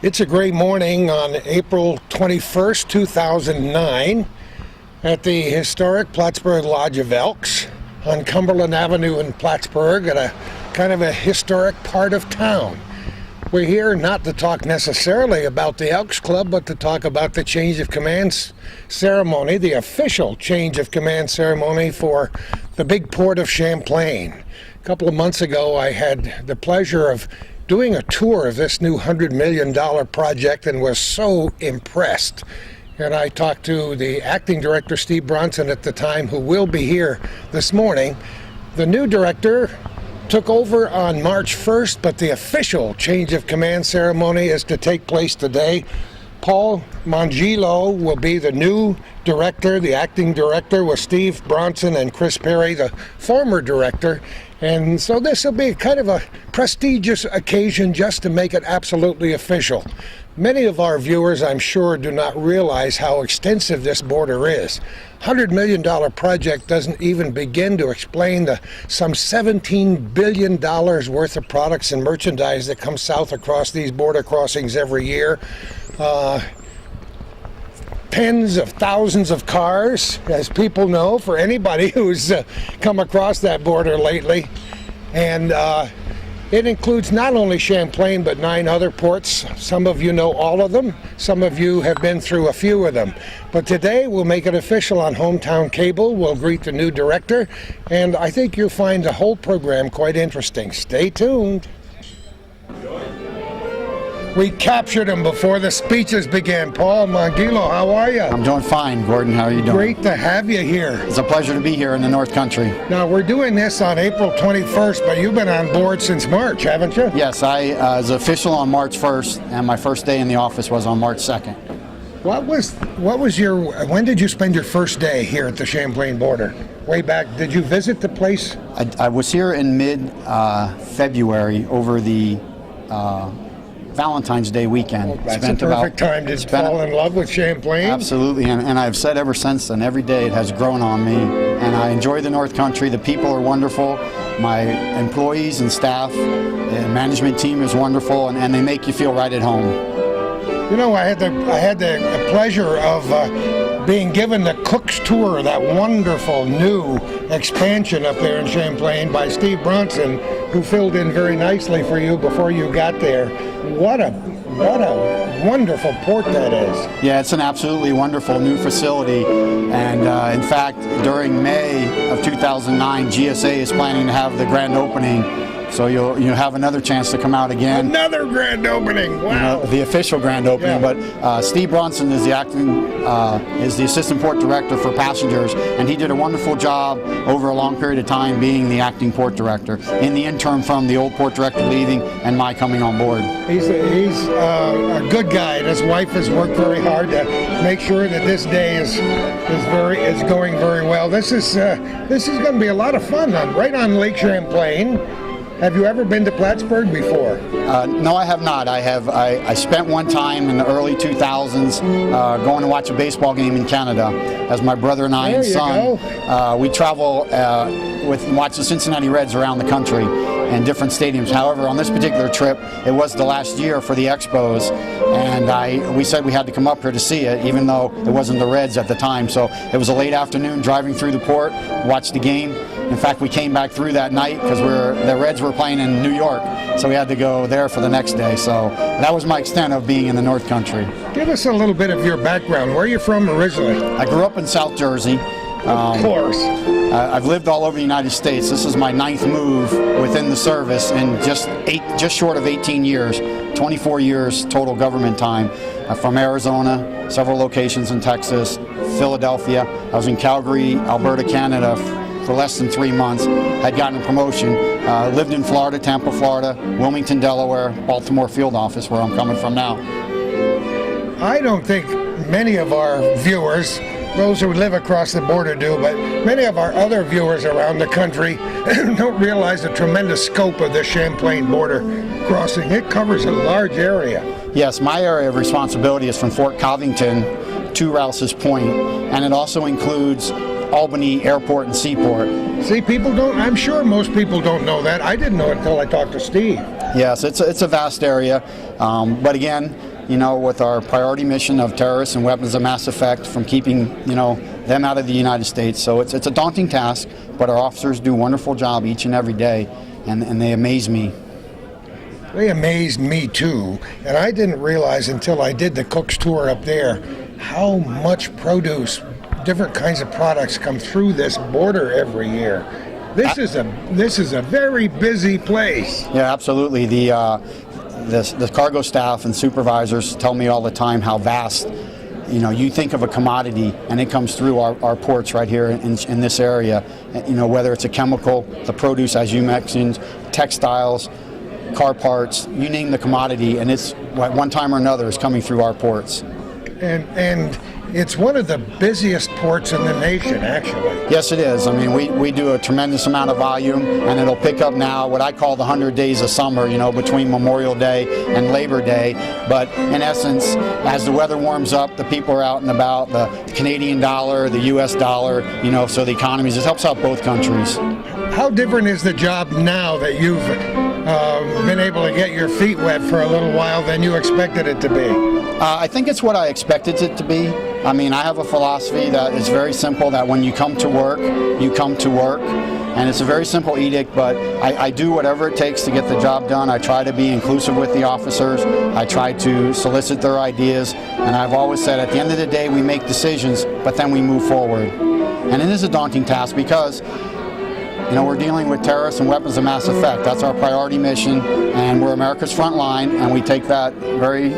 It's a great morning on April 21st, 2009 at the historic Plattsburgh Lodge of Elks on Cumberland Avenue in Plattsburgh at a kind of a historic part of town. We're here not to talk necessarily about the Elks Club, but to talk about the change of command ceremony, the official change of command ceremony for the big port of Champlain. A couple of months ago, I had the pleasure of doing a tour of this new $100 million project and was so impressed. And I talked to the acting director, Steve Bronson, at the time, who will be here this morning. The new director took over on March 1st, but the official change of command ceremony is to take place today. Paul Mongillo will be the new director, the acting director, with Steve Bronson and Chris Perry, the former director. And so this will be kind of a prestigious occasion just to make it absolutely official. Many of our viewers, I'm sure, do not realize how extensive this border is. $100 million project doesn't even begin to explain the some $17 billion worth of products and merchandise that come south across these border crossings every year. Tens of thousands of cars, as people know, for anybody who's come across that border lately. And it includes not only Champlain, but 9 other ports. Some of you know all of them. Some of you have been through a few of them. But today we'll make it official on Hometown Cable. We'll greet the new director. And I think you'll find the whole program quite interesting. Stay tuned. We captured him before the speeches began. Paul Mongillo, how are you? I'm doing fine, Gordon. How are you doing? Great to have you here. It's a pleasure to be here in the North Country. Now, we're doing this on April 21st, but you've been on board since March, haven't you? Yes, I was official on March 1st, and my first day in the office was on March 2nd. When did you spend your first day here at the Champlain border? Way back, did you visit the place? I was here in mid-February over the Valentine's Day weekend. That's a perfect time to fall in love with Champlain. Absolutely, and I've said ever since then, every day it has grown on me, and I enjoy the North Country. The people are wonderful. My employees and staff and management team is wonderful, and they make you feel right at home. You know, I had the pleasure of being given the Cook's Tour, that wonderful new expansion up there in Champlain by Steve Bronson, who filled in very nicely for you before you got there. What a wonderful port that is. Yeah, it's an absolutely wonderful new facility, and in fact, during May of 2009, GSA is planning to have the grand opening. So you'll have another chance to come out again. Another grand opening! Wow! You know, the official grand opening. Yeah. But Steve Bronson is the assistant port director for passengers, and he did a wonderful job over a long period of time being the acting port director in the interim from the old port director leaving and my coming on board. He's a good guy, and his wife has worked very hard to make sure that this day is going very well. This is going to be a lot of fun right on Lake Champlain. Have you ever been to Plattsburgh before? No, I have not. I spent one time in the early 2000s going to watch a baseball game in Canada as my brother and I and son. We travel watch the Cincinnati Reds around the country in different stadiums. However, on this particular trip, it was the last year for the Expos, and we said we had to come up here to see it, even though it wasn't the Reds at the time. So it was a late afternoon driving through the port, watched the game. In fact, we came back through that night because the Reds were playing in New York, so we had to go there for the next day. So that was my extent of being in the North Country. Give us a little bit of your background. Where are you from originally? I grew up in South Jersey. Of course. I've lived all over the United States. This is my 9th move within the service in just short of 18 years, 24 years total government time. From Arizona, several locations in Texas, Philadelphia. I was in Calgary, Alberta, Canada for less than 3 months. Had gotten a promotion. Lived in Florida, Tampa, Florida, Wilmington, Delaware, Baltimore field office, where I'm coming from now. I don't think many of our viewers, those who live across the border do, but many of our other viewers around the country don't realize the tremendous scope of the Champlain border crossing. It covers a large area. Yes, my area of responsibility is from Fort Covington to Rouse's Point, and it also includes Albany Airport and Seaport. See, I'm sure most people don't know that. I didn't know it until I talked to Steve. Yes, it's a vast area, but again, with our priority mission of terrorists and weapons of mass effect from keeping, them out of the United States. So it's a daunting task, but our officers do a wonderful job each and every day, and they amaze me. They amazed me too, and I didn't realize until I did the Cook's Tour up there how much produce, different kinds of products come through this border every year. This is a very busy place. Yeah, absolutely. The cargo staff and supervisors tell me all the time how vast. You think of a commodity and it comes through our ports right here in this area. Whether it's a chemical, the produce, as you mentioned, textiles, car parts, you name the commodity, and it's at one time or another is coming through our ports. And it's one of the busiest ports in the nation, actually. Yes, it is. I mean, we do a tremendous amount of volume, and it'll pick up now what I call the 100 days of summer, between Memorial Day and Labor Day. But in essence, as the weather warms up, the people are out and about, the Canadian dollar, the U.S. dollar, so the economies, it helps out both countries. How different is the job now that you've been able to get your feet wet for a little while than you expected it to be? I think it's what I expected it to be. I mean, I have a philosophy that is very simple, that when you come to work, you come to work. And it's a very simple edict, but I do whatever it takes to get the job done. I try to be inclusive with the officers. I try to solicit their ideas. And I've always said, at the end of the day, we make decisions, but then we move forward. And it is a daunting task because we're dealing with terrorists and weapons of mass effect. That's our priority mission, and we're America's front line, and we take that very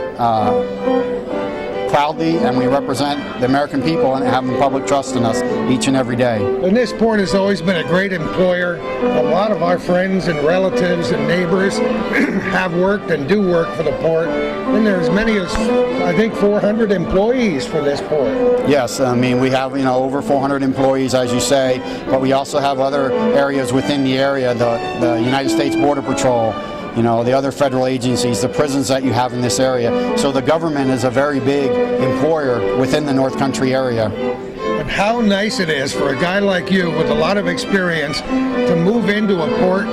proudly, and we represent the American people and have the public trust in us each and every day. And this port has always been a great employer. A lot of our friends and relatives and neighbors have worked and do work for the port. And there's many as, I think, 400 employees for this port. Yes, I mean, we have, over 400 employees, as you say, but we also have other areas within the area, the United States Border Patrol, the other federal agencies, the prisons that you have in this area. So the government is a very big employer within the North Country area. But how nice it is for a guy like you with a lot of experience to move into a port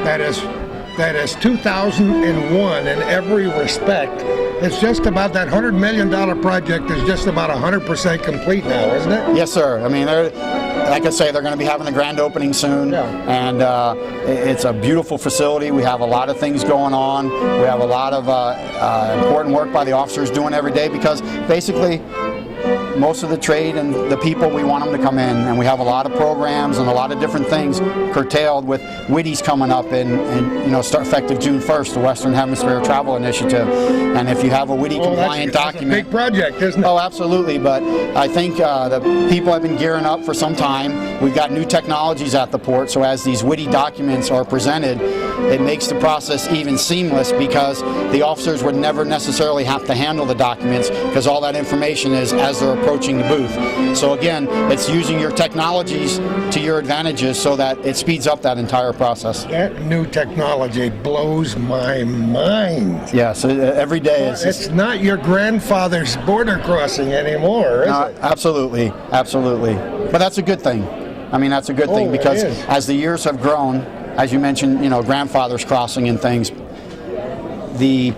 that is 2001 in every respect. It's just about that $100 million project is just about 100% complete now, isn't it? Yes, sir. I mean, like I say, they're going to be having the grand opening soon, yeah. And it's a beautiful facility. We have a lot of things going on. We have a lot of important work by the officers doing every day because basically most of the trade and the people, we want them to come in, and we have a lot of programs and a lot of different things curtailed with WITIs coming up and start effective June 1st, the Western Hemisphere Travel Initiative. And if you have a WITI compliant document, that's a big project, isn't it? Oh, absolutely. But I think the people have been gearing up for some time. We've got new technologies at the port, so as these WITI documents are presented, it makes the process even seamless because the officers would never necessarily have to handle the documents because all that information is as they're approaching the booth. So again, it's using your technologies to your advantages so that it speeds up that entire process. That new technology blows my mind. Yes, every day it's not your grandfather's border crossing anymore, is it? Absolutely, absolutely. But that's a good thing. I mean, that's a good thing because as the years have grown, as you mentioned, grandfather's crossing and things, the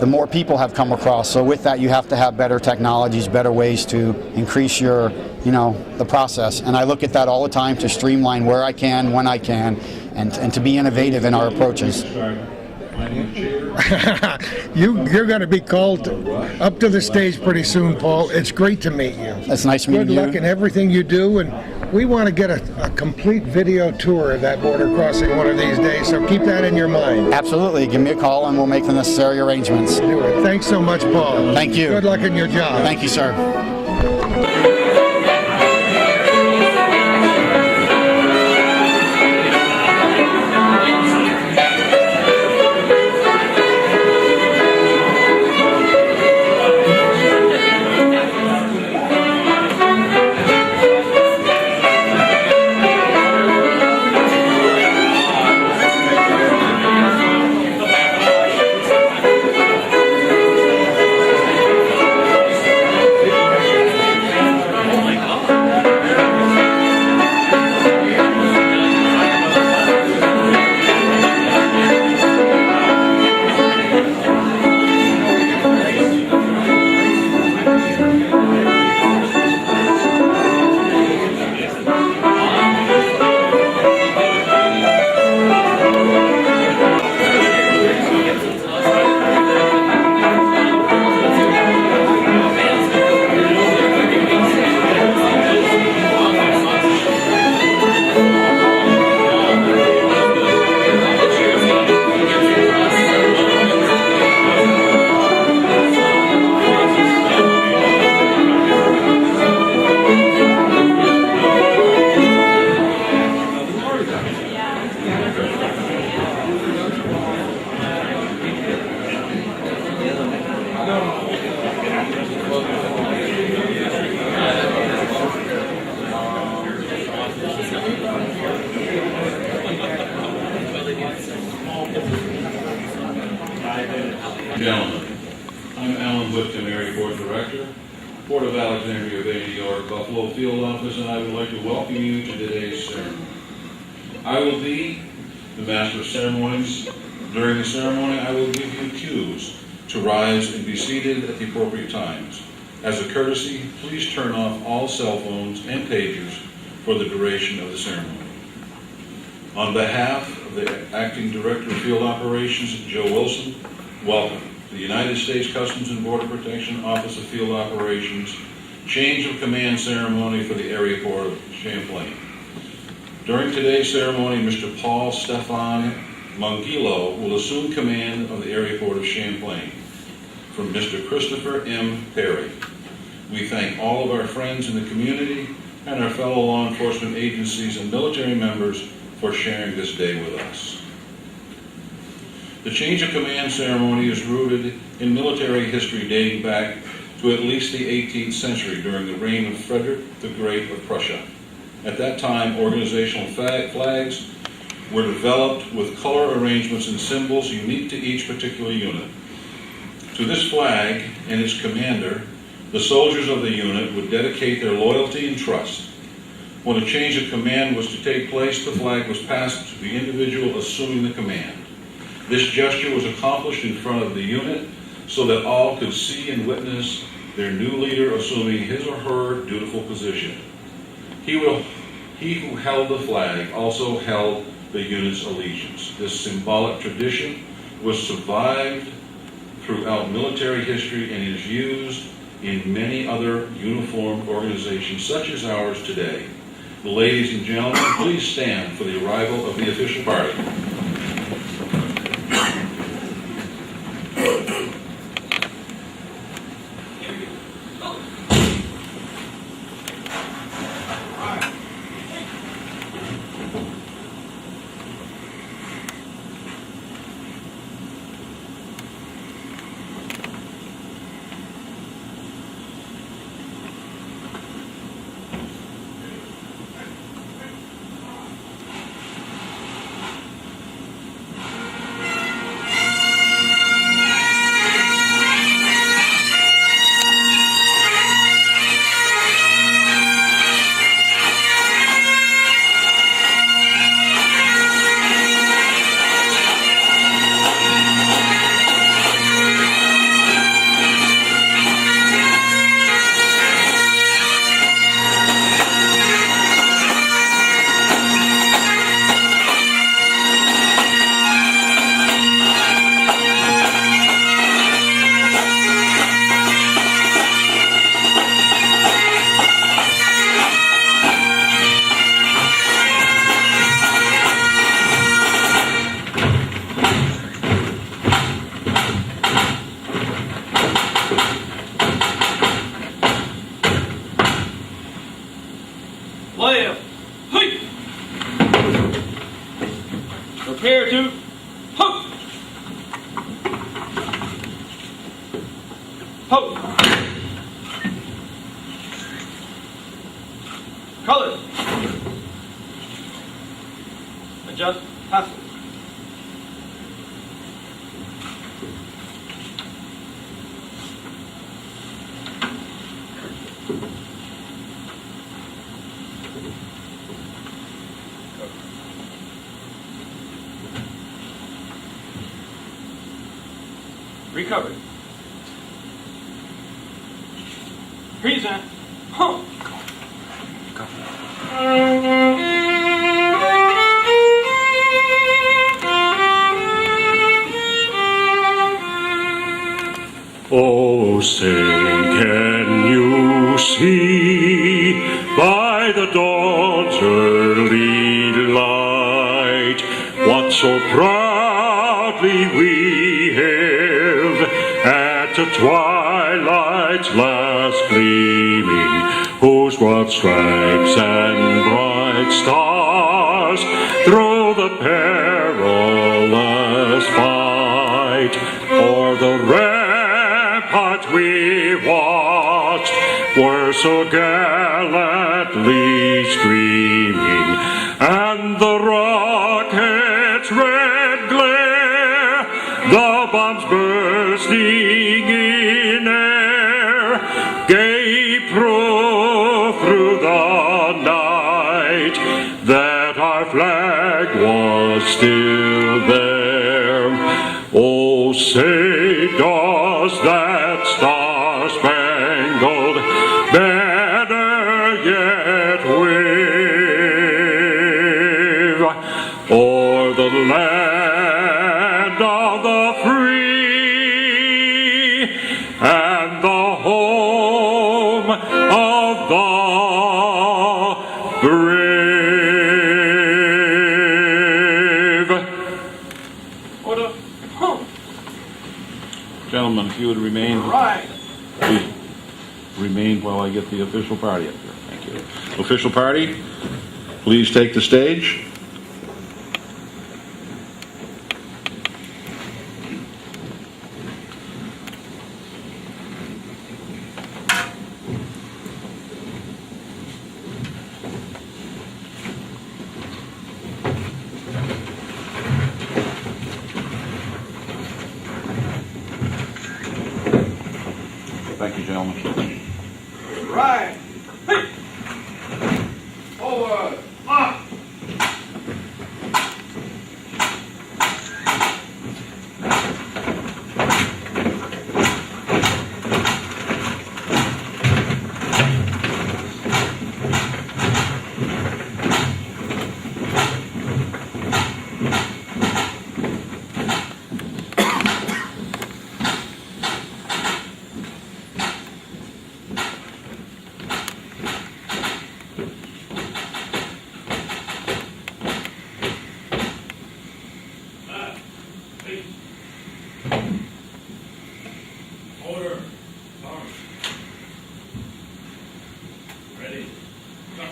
more people have come across. So with that, you have to have better technologies, better ways to increase your, the process. And I look at that all the time to streamline where I can, when I can, and to be innovative in our approaches. You're going to be called up to the stage pretty soon, Paul. It's great to meet you. It's nice meeting you. Good luck in everything you do, and we want to get a complete video tour of that border crossing one of these days, so keep that in your mind. Absolutely. Give me a call and we'll make the necessary arrangements. Do it. Thanks so much, Paul. Thank you. Good luck in your job. Thank you, sir. of Alexandria Bay, New York, Buffalo Field Office, and I would like to welcome you to today's ceremony. I will be the Master of Ceremonies. During the ceremony, I will give you cues to rise and be seated at the appropriate times. As a courtesy, please turn off all cell phones and pagers for the duration of the ceremony. On behalf of the Acting Director of Field Operations, Joe Wilson, welcome to the United States Customs and Border Protection Office of Field Operations Change of Command Ceremony for the Area Port of Champlain. During today's ceremony, Mr. Paul Stefan Mungilo will assume command of the Area Port of Champlain from Mr. Christopher M. Perry. We thank all of our friends in the community and our fellow law enforcement agencies and military members for sharing this day with us. The change of command ceremony is rooted in military history dating back to at least the 18th century during the reign of Frederick the Great of Prussia. At that time, organizational flags were developed with color arrangements and symbols unique to each particular unit. To this flag and its commander, the soldiers of the unit would dedicate their loyalty and trust. When a change of command was to take place, the flag was passed to the individual assuming the command. This gesture was accomplished in front of the unit so that all could see and witness their new leader assuming his or her dutiful position. He who held the flag also held the unit's allegiance. This symbolic tradition was survived throughout military history and is used in many other uniformed organizations such as ours today. Ladies and gentlemen, please stand for the arrival of the official party. Left, hey! Prepare to, ho! Ho! Color. Adjust, hassle. Recovered. Present. Huh. Oh, say, can you see by the dawn's early light what so proudly we hailed at the twilight's last gleaming, whose broad stripes and bright stars through the perilous fight o'er the ramparts we watched were so gallantly streaming, and the rocket's red glare, the bombs bursting in air, gave night that our flag was still there. Oh, say does that star-spangled banner yet wave o'er the land of the free and the home of the brave. Order. Home. Gentlemen, if you would remain, Right. please remain while I get the official party up here. Thank you. Official party, please take the stage. Thank you, gentlemen. Right. Hey. Forward. March. Order. March. Ready. Go.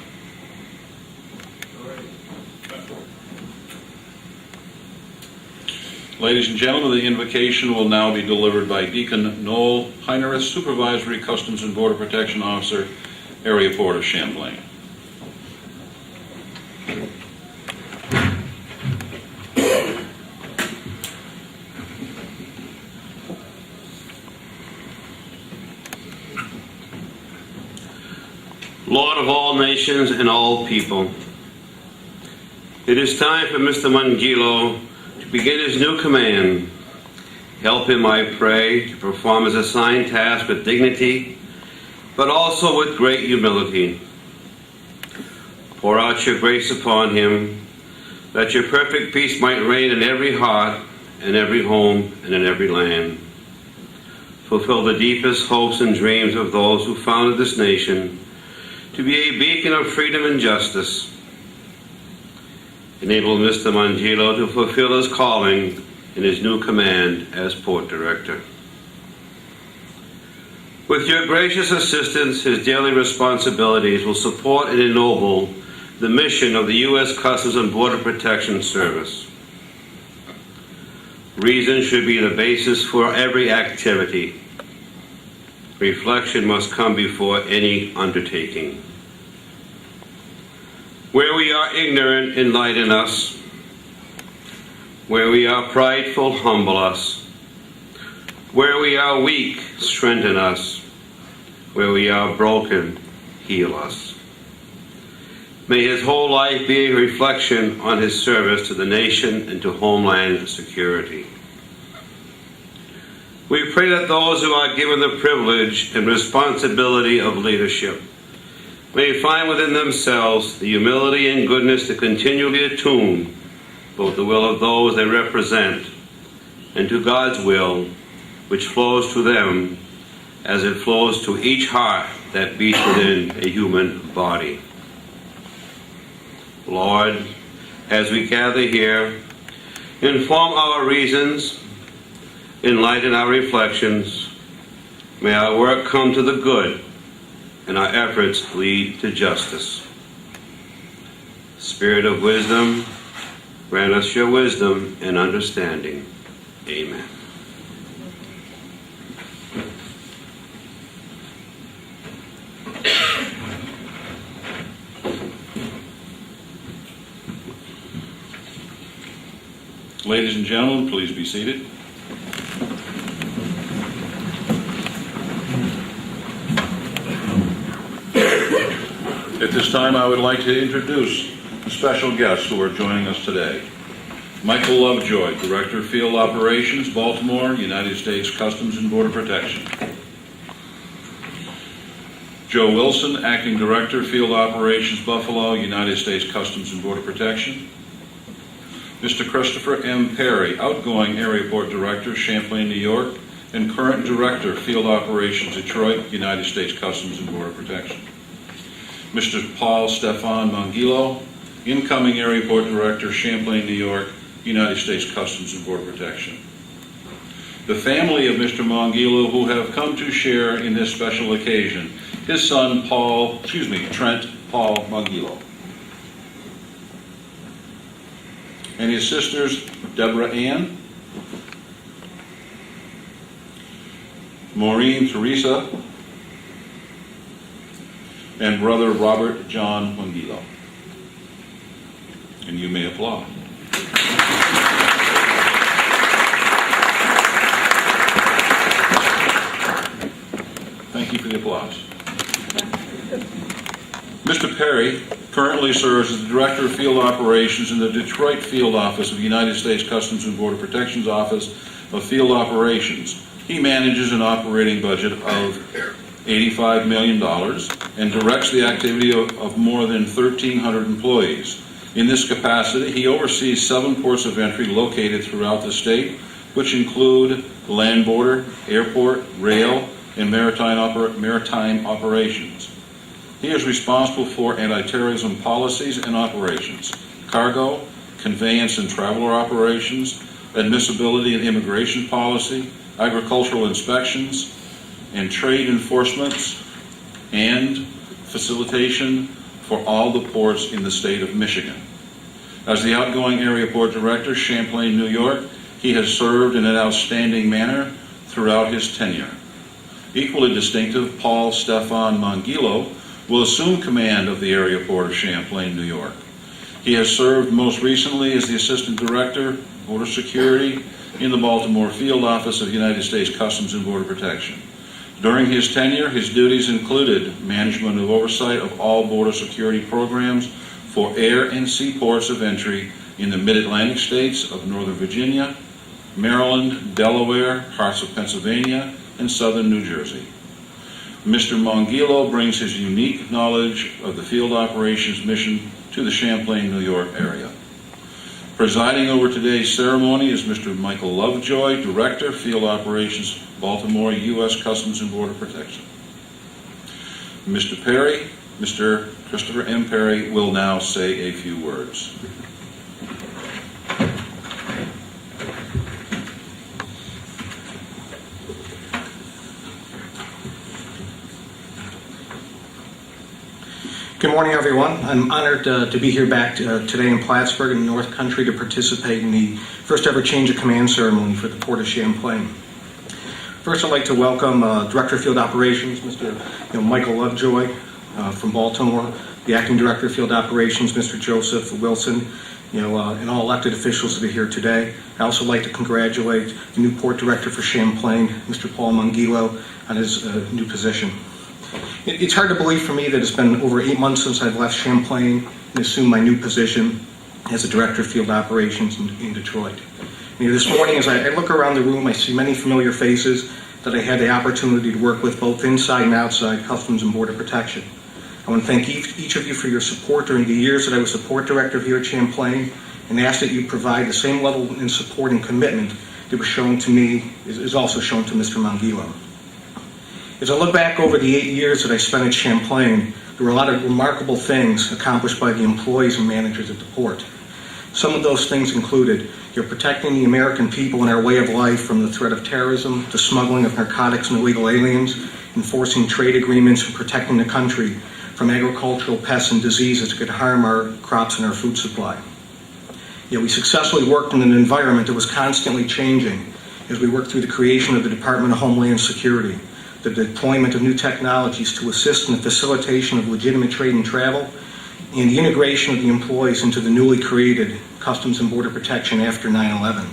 Ready. Go. Ladies and gentlemen, the invocation will now be delivered by Deacon Noel Heinerith, Supervisory Customs and Border Protection Officer, Area Port of Champlain. Lord of all nations and all people, it is time for Mr. Mangilo to begin his new command. Help him, I pray, to perform his assigned task with dignity, but also with great humility. Pour out your grace upon him, that your perfect peace might reign in every heart, in every home, and in every land. Fulfill the deepest hopes and dreams of those who founded this nation, to be a beacon of freedom and justice. Enable Mr. Mangilo to fulfill his calling in his new command as Port Director. With your gracious assistance, his daily responsibilities will support and ennoble the mission of the U.S. Customs and Border Protection Service. Reason should be the basis for every activity. Reflection must come before any undertaking. Where we are ignorant, enlighten us. Where we are prideful, humble us. Where we are weak, strengthen us. Where we are broken, heal us. May his whole life be a reflection on his service to the nation and to homeland security. We pray that those who are given the privilege and responsibility of leadership may find within themselves the humility and goodness to continually attune both the will of those they represent and to God's will, which flows to them as it flows to each heart that beats within a human body. Lord, as we gather here, inform our reasons, enlighten our reflections. May our work come to the good and our efforts lead to justice. Spirit of wisdom, grant us your wisdom and understanding. Amen. Ladies and gentlemen, please be seated. At this time, I would like to introduce the special guests who are joining us today. Michael Lovejoy, Director of Field Operations, Baltimore, United States Customs and Border Protection. Joe Wilson, Acting Director, Field Operations, Buffalo, United States Customs and Border Protection. Mr. Christopher M. Perry, Outgoing Airport Director, Champlain, New York, and current Director, Field Operations, Detroit, United States Customs and Border Protection. Mr. Paul Stefan Mongillo, Incoming Airport Director, Champlain, New York, United States Customs and Border Protection. The family of Mr. Mongillo who have come to share in this special occasion, his son Trent Paul Mongillo, and his sisters Deborah Ann, Maureen Teresa, and brother Robert John Mongillo. And you may applaud. Thank you for the applause. Mr. Perry currently serves as the Director of Field Operations in the Detroit Field Office of the United States Customs and Border Protection's Office of Field Operations. He manages an operating budget of $85 million and directs the activity of more than 1,300 employees. In this capacity, he oversees 7 ports of entry located throughout the state, which include land border, airport, rail, and maritime operations. He is responsible for anti-terrorism policies and operations, cargo, conveyance and traveler operations, admissibility and immigration policy, agricultural inspections, and trade enforcements, and facilitation for all the ports in the state of Michigan. As the outgoing Area Port Director, Champlain, New York, he has served in an outstanding manner throughout his tenure. Equally distinctive, Paul Stefan Mongillo will assume command of the Area Port of Champlain, New York. He has served most recently as the Assistant Director, Border Security, in the Baltimore Field Office of United States Customs and Border Protection. During his tenure, his duties included management of oversight of all border security programs for air and sea ports of entry in the mid-Atlantic states of Northern Virginia, Maryland, Delaware, parts of Pennsylvania, and southern New Jersey. Mr. Mongillo brings his unique knowledge of the field operations mission to the Champlain, New York area. Presiding over today's ceremony is Mr. Michael Lovejoy, Director, Field Operations, Baltimore, U.S. Customs and Border Protection. Mr. Perry, Mr. Christopher M. Perry, will now say a few words. Good morning, everyone. I'm honored to be here back today in Plattsburgh in the North Country to participate in the first ever change of command ceremony for the Port of Champlain. First, I'd like to welcome Director of Field Operations, Mr. Michael Lovejoy from Baltimore, the Acting Director of Field Operations, Mr. Joseph Wilson, and all elected officials that are here today. I also like to congratulate the new Port Director for Champlain, Mr. Paul Mongillo, on his new position. It's hard to believe for me that it's been over 8 months since I've left Champlain and assumed my new position as a Director of Field Operations in Detroit. This morning, as I look around the room, I see many familiar faces that I had the opportunity to work with both inside and outside Customs and Border Protection. I want to thank each of you for your support during the years that I was the Port Director here at Champlain, and ask that you provide the same level of support and commitment that was shown to me, is also shown to Mr. Mongillo. As I look back over the 8 years that I spent at Champlain, there were a lot of remarkable things accomplished by the employees and managers at the port. Some of those things included protecting the American people and our way of life from the threat of terrorism, the smuggling of narcotics and illegal aliens, enforcing trade agreements, and protecting the country from agricultural pests and diseases that could harm our crops and our food supply. We successfully worked in an environment that was constantly changing as we worked through the creation of the Department of Homeland Security, the deployment of new technologies to assist in the facilitation of legitimate trade and travel, and the integration of the employees into the newly created Customs and Border Protection after 9/11.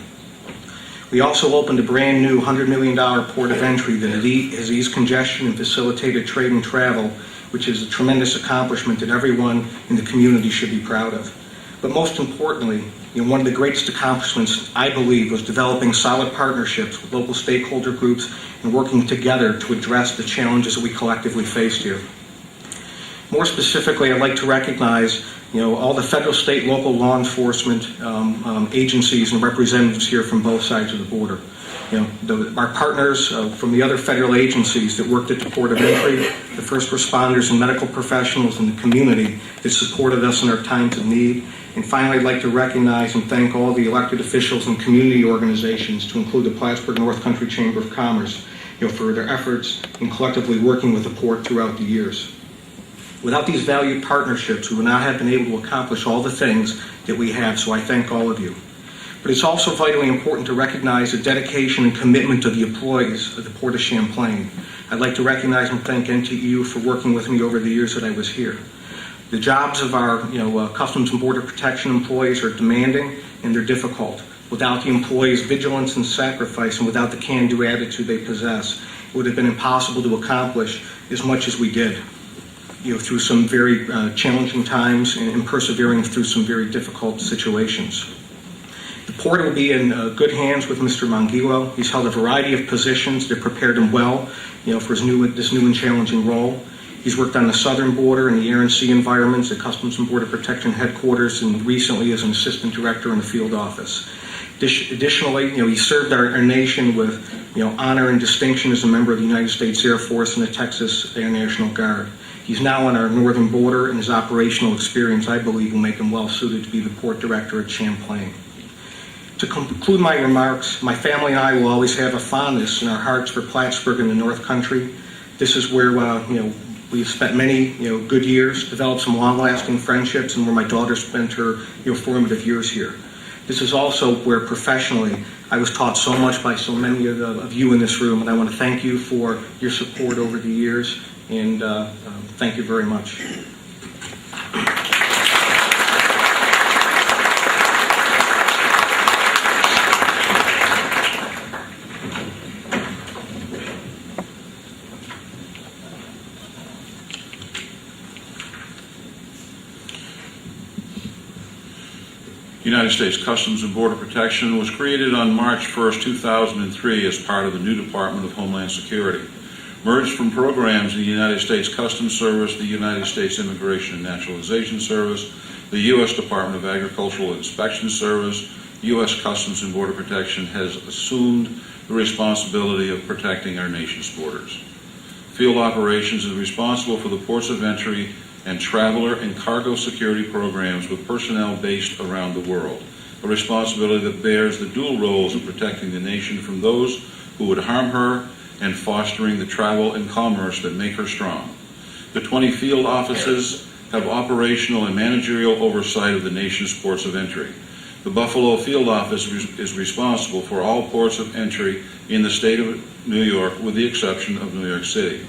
We also opened a brand new $100 million port of entry that has eased congestion and facilitated trade and travel which is a tremendous accomplishment that everyone in the community should be proud of. But most importantly, one of the greatest accomplishments, I believe, was developing solid partnerships with local stakeholder groups and working together to address the challenges that we collectively faced here. More specifically, I'd like to recognize all the federal, state, local law enforcement agencies and representatives here from both sides of the border. Our partners from the other federal agencies that worked at the port of entry, the first responders and medical professionals in the community that supported us in our times of need. And finally, I'd like to recognize and thank all the elected officials and community organizations, to include the Plattsburgh North Country Chamber of Commerce, for their efforts in collectively working with the port throughout the years. Without these valued partnerships, we would not have been able to accomplish all the things that we have, so I thank all of you. But it's also vitally important to recognize the dedication and commitment of the employees of the Port of Champlain. I'd like to recognize and thank NTEU for working with me over the years that I was here. The jobs of our Customs and Border Protection employees are demanding and they're difficult. Without the employees' vigilance and sacrifice, and without the can-do attitude they possess, it would have been impossible to accomplish as much as we did. Through some very challenging times and persevering through some very difficult situations. The port will be in good hands with Mr. Mangilo. He's held a variety of positions that prepared him well, for this new and challenging role. He's worked on the southern border and the air and sea environments at Customs and Border Protection headquarters, and recently as an assistant director in the field office. Additionally, he served our nation with, honor and distinction as a member of the United States Air Force and the Texas Air National Guard. He's now on our northern border, and his operational experience, I believe, will make him well suited to be the port director at Champlain. To conclude my remarks, my family and I will always have a fondness in our hearts for Plattsburgh and the North Country. This is where, we've spent many, good years, developed some long-lasting friendships, and where my daughter spent her, formative years here. This is also where professionally I was taught so much by so many of you in this room, and I want to thank you for your support over the years, and thank you very much. United States Customs and Border Protection was created on March 1st, 2003 as part of the new Department of Homeland Security. Merged from programs in the United States Customs Service, the United States Immigration and Naturalization Service, the U.S. Department of Agricultural Inspection Service, U.S. Customs and Border Protection has assumed the responsibility of protecting our nation's borders. Field Operations is responsible for the ports of entry and traveler and cargo security programs with personnel based around the world, a responsibility that bears the dual roles of protecting the nation from those who would harm her and fostering the travel and commerce that make her strong. The 20 field offices have operational and managerial oversight of the nation's ports of entry. The Buffalo Field Office is responsible for all ports of entry in the state of New York, with the exception of New York City.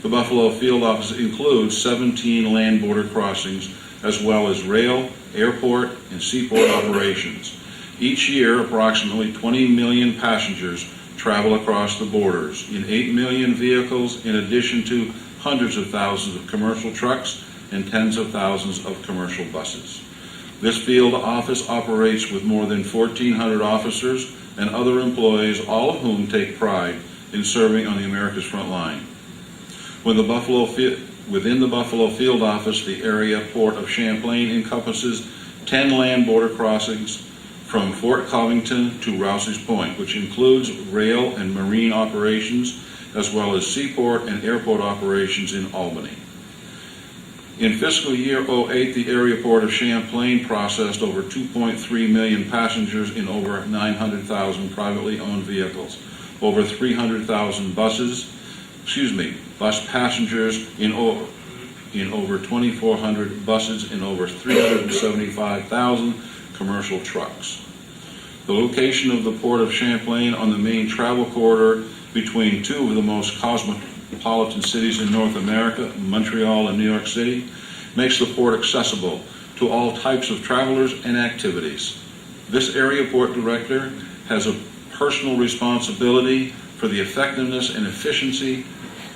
The Buffalo Field Office includes 17 land border crossings, as well as rail, airport, and seaport operations. Each year, approximately 20 million passengers travel across the borders in 8 million vehicles, in addition to hundreds of thousands of commercial trucks and tens of thousands of commercial buses. This field office operates with more than 1,400 officers and other employees, all of whom take pride in serving on the America's front line. Within the Buffalo Field Office, the area port of Champlain encompasses 10 land border crossings from Fort Covington to Rouse's Point, which includes rail and marine operations, as well as seaport and airport operations in Albany. In fiscal year 08, the area port of Champlain processed over 2.3 million passengers in over 900,000 privately owned vehicles, over 300,000 bus passengers in over 2,400 buses, and over 375,000 commercial trucks. The location of the Port of Champlain on the main travel corridor between two of the most cosmopolitan cities in North America, Montreal and New York City, makes the port accessible to all types of travelers and activities. This area port director has a personal responsibility for the effectiveness and efficiency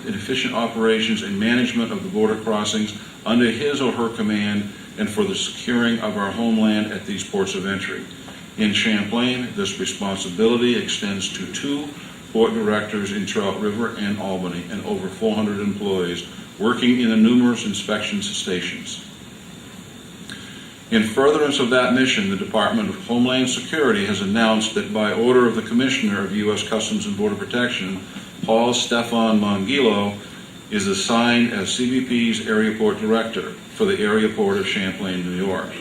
and efficient operations and management of the border crossings under his or her command and for the securing of our homeland at these ports of entry. In Champlain, this responsibility extends to 2 port directors in Trout River and Albany and over 400 employees working in the numerous inspection stations. In furtherance of that mission, the Department of Homeland Security has announced that by order of the Commissioner of U.S. Customs and Border Protection, Paul Stefan Mongillo is assigned as CBP's Area Port Director for the Area Port of Champlain, New York.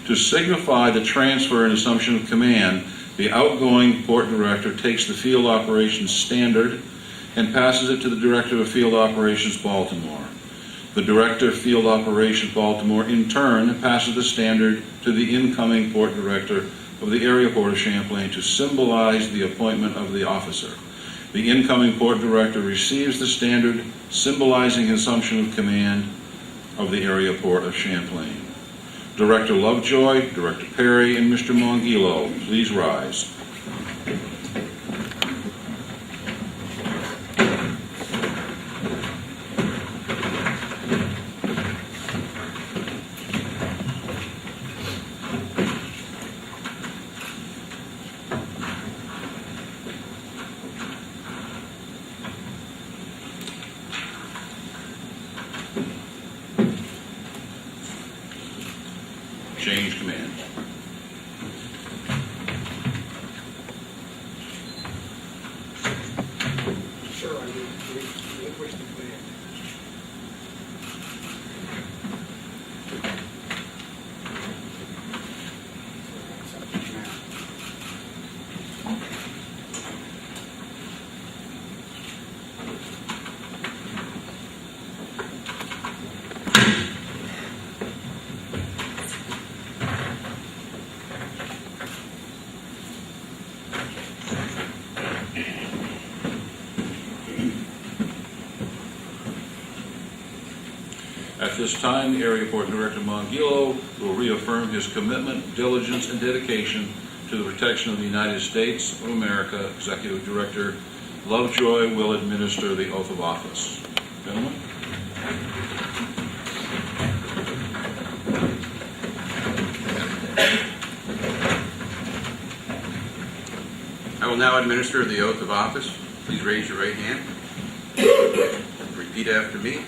To signify the transfer and assumption of command, the outgoing Port Director takes the Field Operations Standard and passes it to the Director of Field Operations, Baltimore. The Director of Field Operations, Baltimore, in turn, passes the standard to the incoming Port Director of the Area Port of Champlain to symbolize the appointment of the officer. The incoming Port Director receives the standard symbolizing assumption of command of the Area Port of Champlain. Director Lovejoy, Director Perry, and Mr. Mongillo, please rise. Change command. Sir, I relinquish the command. At this time, the Area Port Director Mongillo will reaffirm his commitment, diligence, and dedication to the protection of the United States of America. Executive Director Lovejoy will administer the oath of office. Gentlemen. I will now administer the oath of office. Please raise your right hand. Repeat after me.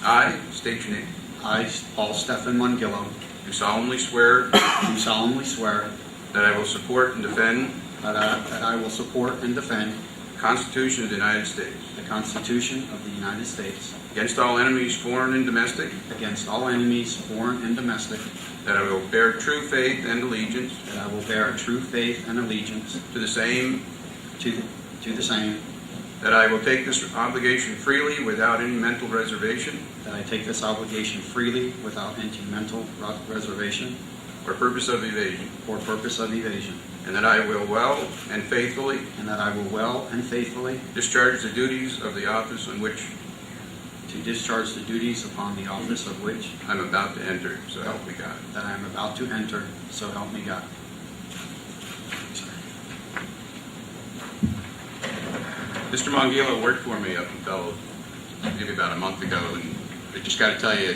I state your name. I, Paul Stefan Mongillo, Do solemnly swear do solemnly swear that I will support and defend that I will support and defend the Constitution of the United States the Constitution of the United States against all enemies, foreign and domestic, against all enemies, foreign and domestic, that I will bear true faith and allegiance that I will bear true faith and allegiance to the same, to the same, that I will take this obligation freely without any mental reservation that I take this obligation freely without any mental reservation or purpose of evasion, or purpose of evasion, and that I will well and faithfully and that I will well and faithfully discharge the duties of the office on which to discharge the duties upon the office of which I'm about to enter, so help me God. that I am about to enter, so help me God. Mr. Mongillo worked for me up until maybe about a month ago, and I just got to tell you,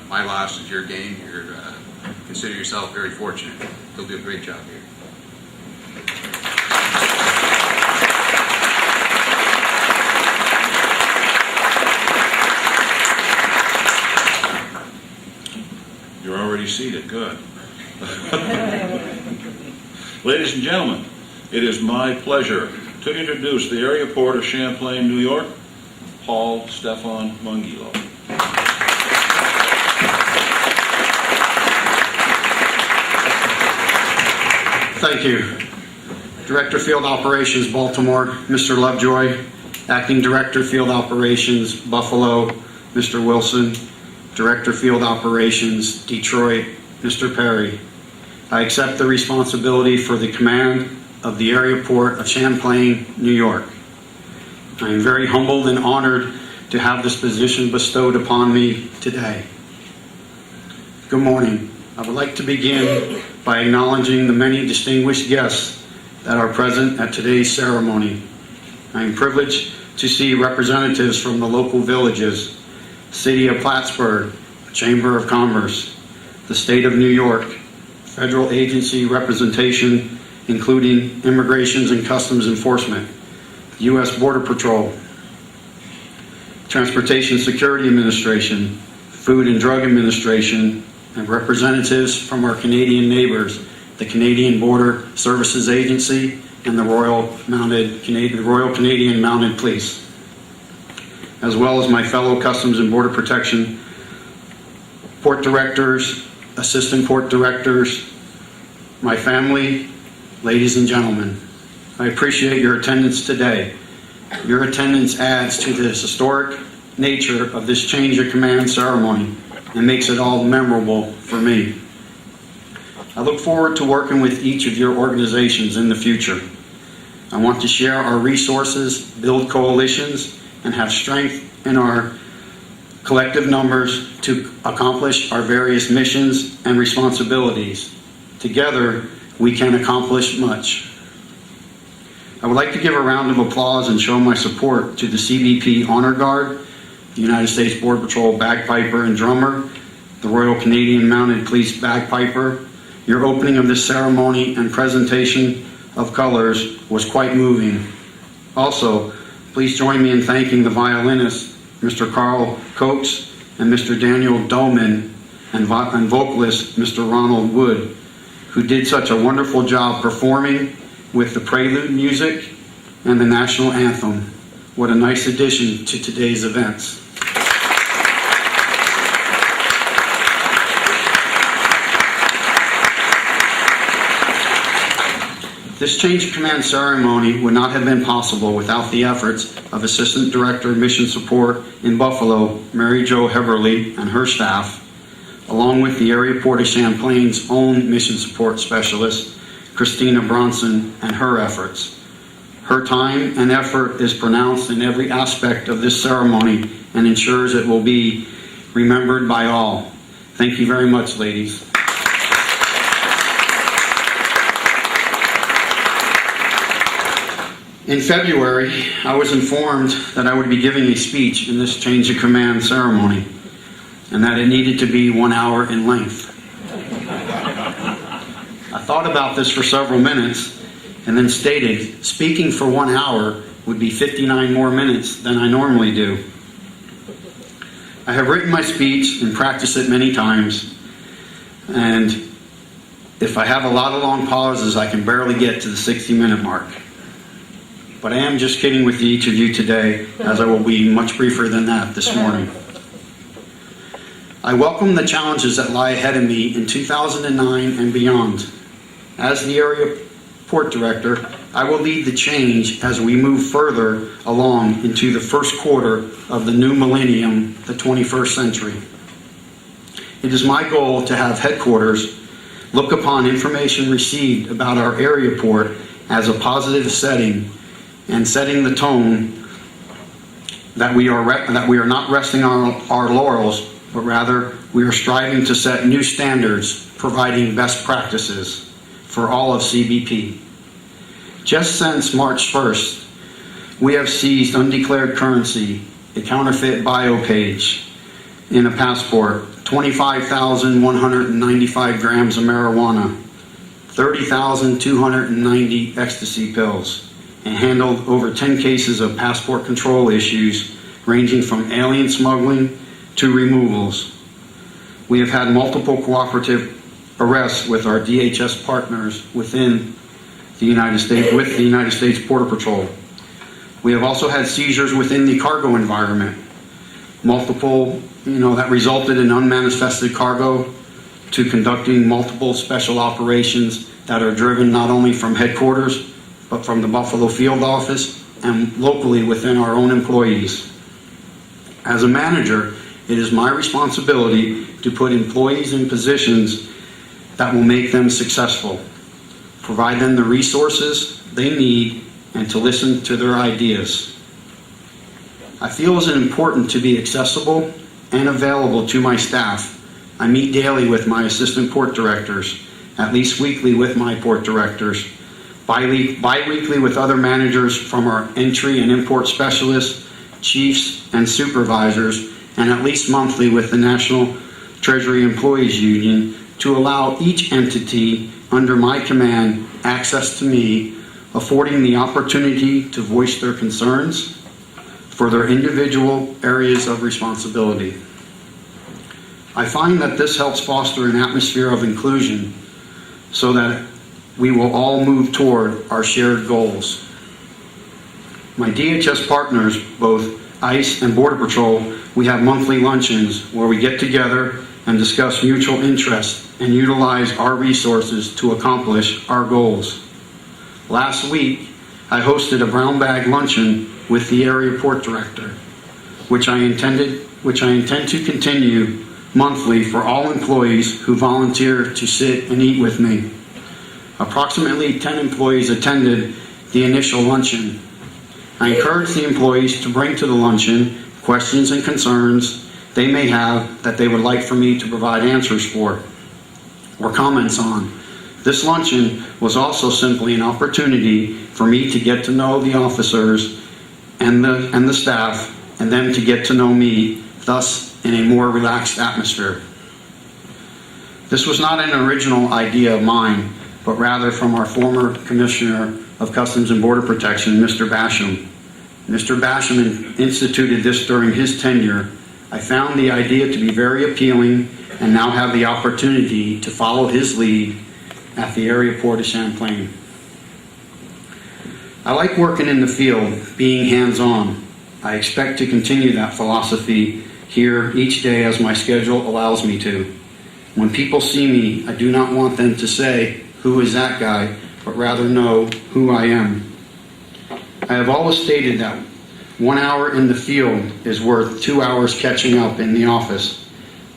my loss is your gain. You're consider yourself very fortunate. You'll do a great job here. You're already seated. Good. Ladies and gentlemen, it is my pleasure to introduce the Area Port of Champlain, New York, Paul Stefan Mongillo. Thank you. Director Field Operations, Baltimore, Mr. Lovejoy. Acting Director Field Operations, Buffalo, Mr. Wilson. Director Field Operations, Detroit, Mr. Perry. I accept the responsibility for the command of the Area Port of Champlain, New York. I am very humbled and honored to have this position bestowed upon me today. Good morning. I would like to begin by acknowledging the many distinguished guests that are present at today's ceremony. I am privileged to see representatives from the local villages, City of Plattsburgh, Chamber of Commerce, the State of New York, federal agency representation, including Immigrations and Customs Enforcement, U.S. Border Patrol, Transportation Security Administration, Food and Drug Administration, and representatives from our Canadian neighbors, the Canadian Border Services Agency and the Royal Canadian Mounted Police, as well as my fellow Customs and Border Protection port directors, assistant port directors, my family, ladies and gentlemen. I appreciate your attendance today. Your attendance adds to the historic nature of this change of command ceremony and makes it all memorable for me. I look forward to working with each of your organizations in the future. I want to share our resources, build coalitions, and have strength in our collective numbers to accomplish our various missions and responsibilities. Together, we can accomplish much. I would like to give a round of applause and show my support to the CBP Honor Guard, the United States Border Patrol bagpiper and drummer, the Royal Canadian Mounted Police bagpiper. Your opening of this ceremony and presentation of colors was quite moving. Also, please join me in thanking the violinists, Mr. Carl Coates and Mr. Daniel Doman, and vocalist, Mr. Ronald Wood, who did such a wonderful job performing with the prelude music and the national anthem. What a nice addition to today's events. This change of command ceremony would not have been possible without the efforts of Assistant Director of Mission Support in Buffalo, Mary Jo Heberly, and her staff, along with the Area Port of Champlain's own Mission Support Specialist, Christina Bronson, and her efforts. Her time and effort is pronounced in every aspect of this ceremony and ensures it will be remembered by all. Thank you very much, ladies. In February, I was informed that I would be giving a speech in this change of command ceremony, and that it needed to be 1 hour in length. I thought about this for several minutes and then stated, speaking for 1 hour would be 59 more minutes than I normally do. I have written my speech and practiced it many times, and if I have a lot of long pauses, I can barely get to the 60-minute mark. But I am just kidding with each of you today, as I will be much briefer than that this morning. I welcome the challenges that lie ahead of me in 2009 and beyond. As the Area Port Director, I will lead the change as we move further along into the first quarter of the new millennium, the 21st century. It is my goal to have headquarters look upon information received about our area port as a positive setting and setting the tone that we are not resting on our laurels, but rather we are striving to set new standards, providing best practices for all of CBP. Just since March 1st, we have seized undeclared currency, a counterfeit bio page in a passport, 25,195 grams of marijuana, 30,290 ecstasy pills, and handled over 10 cases of passport control issues ranging from alien smuggling to removals. We have had multiple cooperative arrests with our DHS partners within the United States, with the United States Border Patrol. We have also had seizures within the cargo environment. Multiple, that resulted in unmanifested cargo to conducting multiple special operations that are driven not only from headquarters, but from the Buffalo field office and locally within our own employees. As a manager, it is my responsibility to put employees in positions that will make them successful, provide them the resources they need, and to listen to their ideas. I feel it is important to be accessible and available to my staff. I meet daily with my assistant port directors, at least weekly with my port directors, bi-weekly with other managers from our entry and import specialists, chiefs, and supervisors, and at least monthly with the National Treasury Employees Union to allow each entity under my command access to me, affording the opportunity to voice their concerns for their individual areas of responsibility. I find that this helps foster an atmosphere of inclusion so that we will all move toward our shared goals. My DHS partners, both ICE and Border Patrol, we have monthly luncheons where we get together and discuss mutual interests and utilize our resources to accomplish our goals. Last week, I hosted a brown bag luncheon with the area port director, which I intend to continue monthly for all employees who volunteer to sit and eat with me. Approximately 10 employees attended the initial luncheon. I encourage the employees to bring to the luncheon questions and concerns they may have that they would like for me to provide answers for or comments on. This luncheon was also simply an opportunity for me to get to know the officers and the staff, and them to get to know me, thus in a more relaxed atmosphere. This was not an original idea of mine, but rather from our former Commissioner of Customs and Border Protection, Mr. Basham. Mr. Basham instituted this during his tenure. I found the idea to be very appealing and now have the opportunity to follow his lead at the area port of Champlain. I like working in the field, being hands-on. I expect to continue that philosophy here each day as my schedule allows me to. When people see me, I do not want them to say, "Who is that guy?" but rather know who I am. I have always stated that 1 hour in the field is worth 2 hours catching up in the office,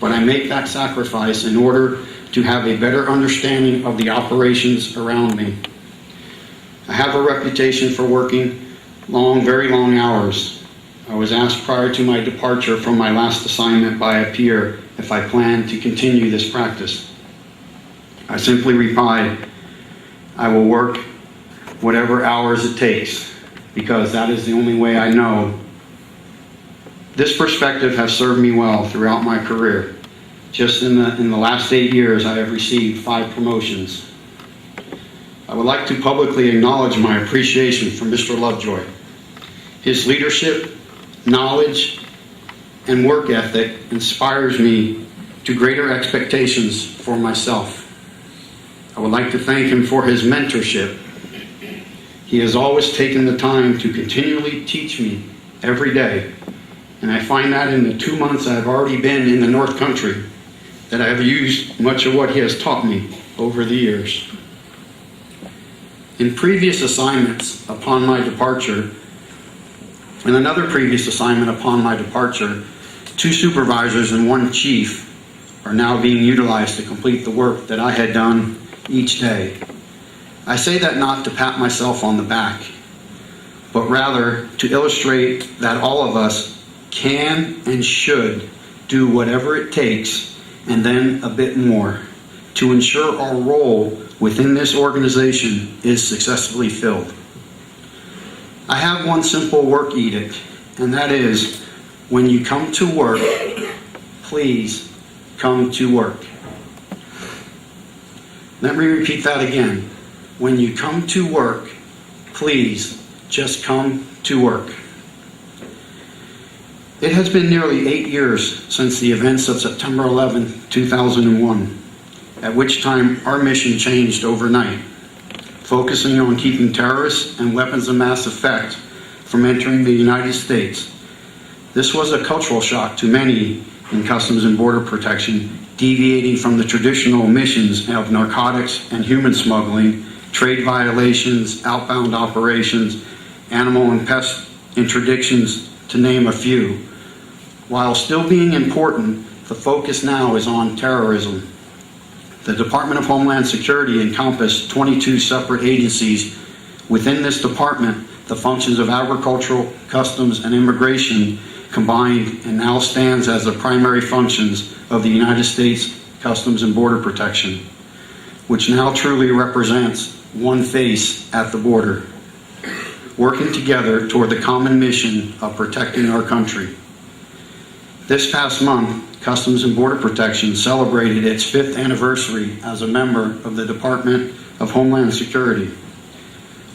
but I make that sacrifice in order to have a better understanding of the operations around me. I have a reputation for working long, very long hours. I was asked prior to my departure from my last assignment by a peer if I planned to continue this practice. I simply replied, I will work whatever hours it takes, because that is the only way I know. This perspective has served me well throughout my career. Just in the last 8 years, I have received 5 promotions. I would like to publicly acknowledge my appreciation for Mr. Lovejoy. His leadership, knowledge, and work ethic inspires me to greater expectations for myself. I would like to thank him for his mentorship. He has always taken the time to continually teach me every day, and I find that in the 2 months I've already been in the North Country, that I have used much of what he has taught me over the years. In previous assignments upon my departure, in another previous assignment upon my departure, 2 supervisors and 1 chief are now being utilized to complete the work that I had done each day. I say that not to pat myself on the back, but rather to illustrate that all of us can and should do whatever it takes, and then a bit more, to ensure our role within this organization is successfully filled. I have one simple work edict, and that is, when you come to work, please come to work. Let me repeat that again. When you come to work, please just come to work. It has been nearly 8 years since the events of September 11, 2001, at which time our mission changed overnight, focusing on keeping terrorists and weapons of mass effect from entering the United States. This was a cultural shock to many in Customs and Border Protection, deviating from the traditional missions of narcotics and human smuggling, trade violations, outbound operations, animal and pest interdictions, to name a few. While still being important, the focus now is on terrorism. The Department of Homeland Security encompassed 22 separate agencies. Within this department, the functions of agricultural, customs, and immigration combined, and now stands as the primary functions of the United States Customs and Border Protection, which now truly represents one face at the border, working together toward the common mission of protecting our country. This past month, Customs and Border Protection celebrated its 5th anniversary as a member of the Department of Homeland Security.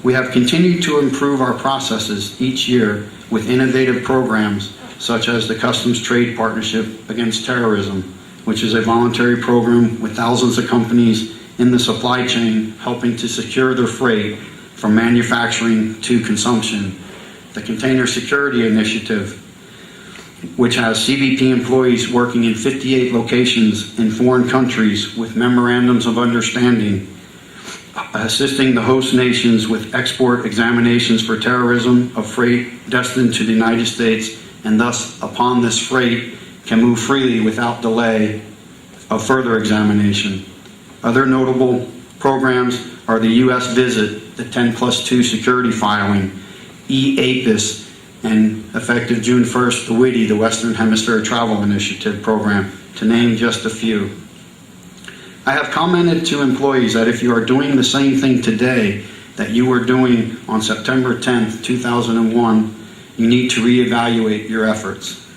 We have continued to improve our processes each year with innovative programs such as the Customs Trade Partnership Against Terrorism, which is a voluntary program with thousands of companies in the supply chain helping to secure their freight from manufacturing to consumption. The Container Security Initiative, which has CBP employees working in 58 locations in foreign countries with memorandums of understanding, assisting the host nations with export examinations for terrorism of freight destined to the United States, and thus, upon this freight, can move freely without delay of further examination. Other notable programs are the U.S. Visit, the 10+2 security filing, e-APIS, and effective June 1st, the WITI, the Western Hemisphere Travel Initiative program, to name just a few. I have commented to employees that if you are doing the same thing today that you were doing on September 10th, 2001, you need to reevaluate your efforts.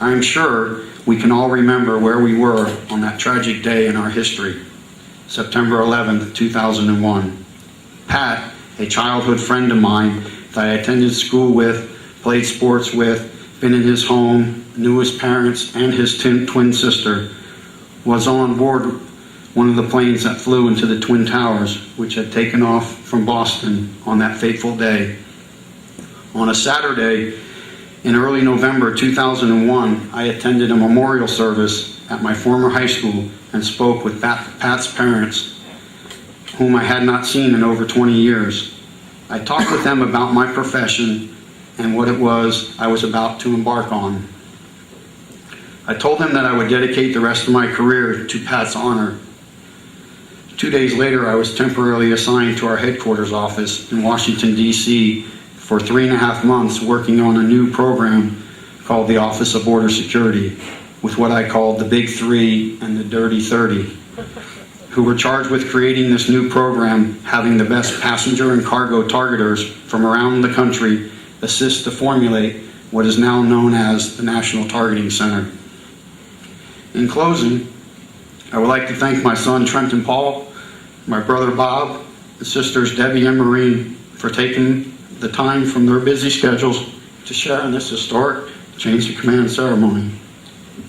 I am sure we can all remember where we were on that tragic day in our history, September 11th, 2001. Pat, a childhood friend of mine that I attended school with, played sports with, been in his home, knew his parents and his twin sister, was on board one of the planes that flew into the Twin Towers, which had taken off from Boston on that fateful day. On a Saturday in early November 2001, I attended a memorial service at my former high school and spoke with Pat's parents, whom I had not seen in over 20 years. I talked with them about my profession and what it was I was about to embark on. I told them that I would dedicate the rest of my career to Pat's honor. 2 days later, I was temporarily assigned to our headquarters office in Washington, D.C. for 3.5 months working on a new program called the Office of Border Security, with what I called the Big Three and the Dirty 30. Who were charged with creating this new program, having the best passenger and cargo targeters from around the country assist to formulate what is now known as the National Targeting Center. In closing, I would like to thank my son Trenton Paul, my brother Bob, and sisters Debbie and Maureen for taking the time from their busy schedules to share in this historic change of command ceremony.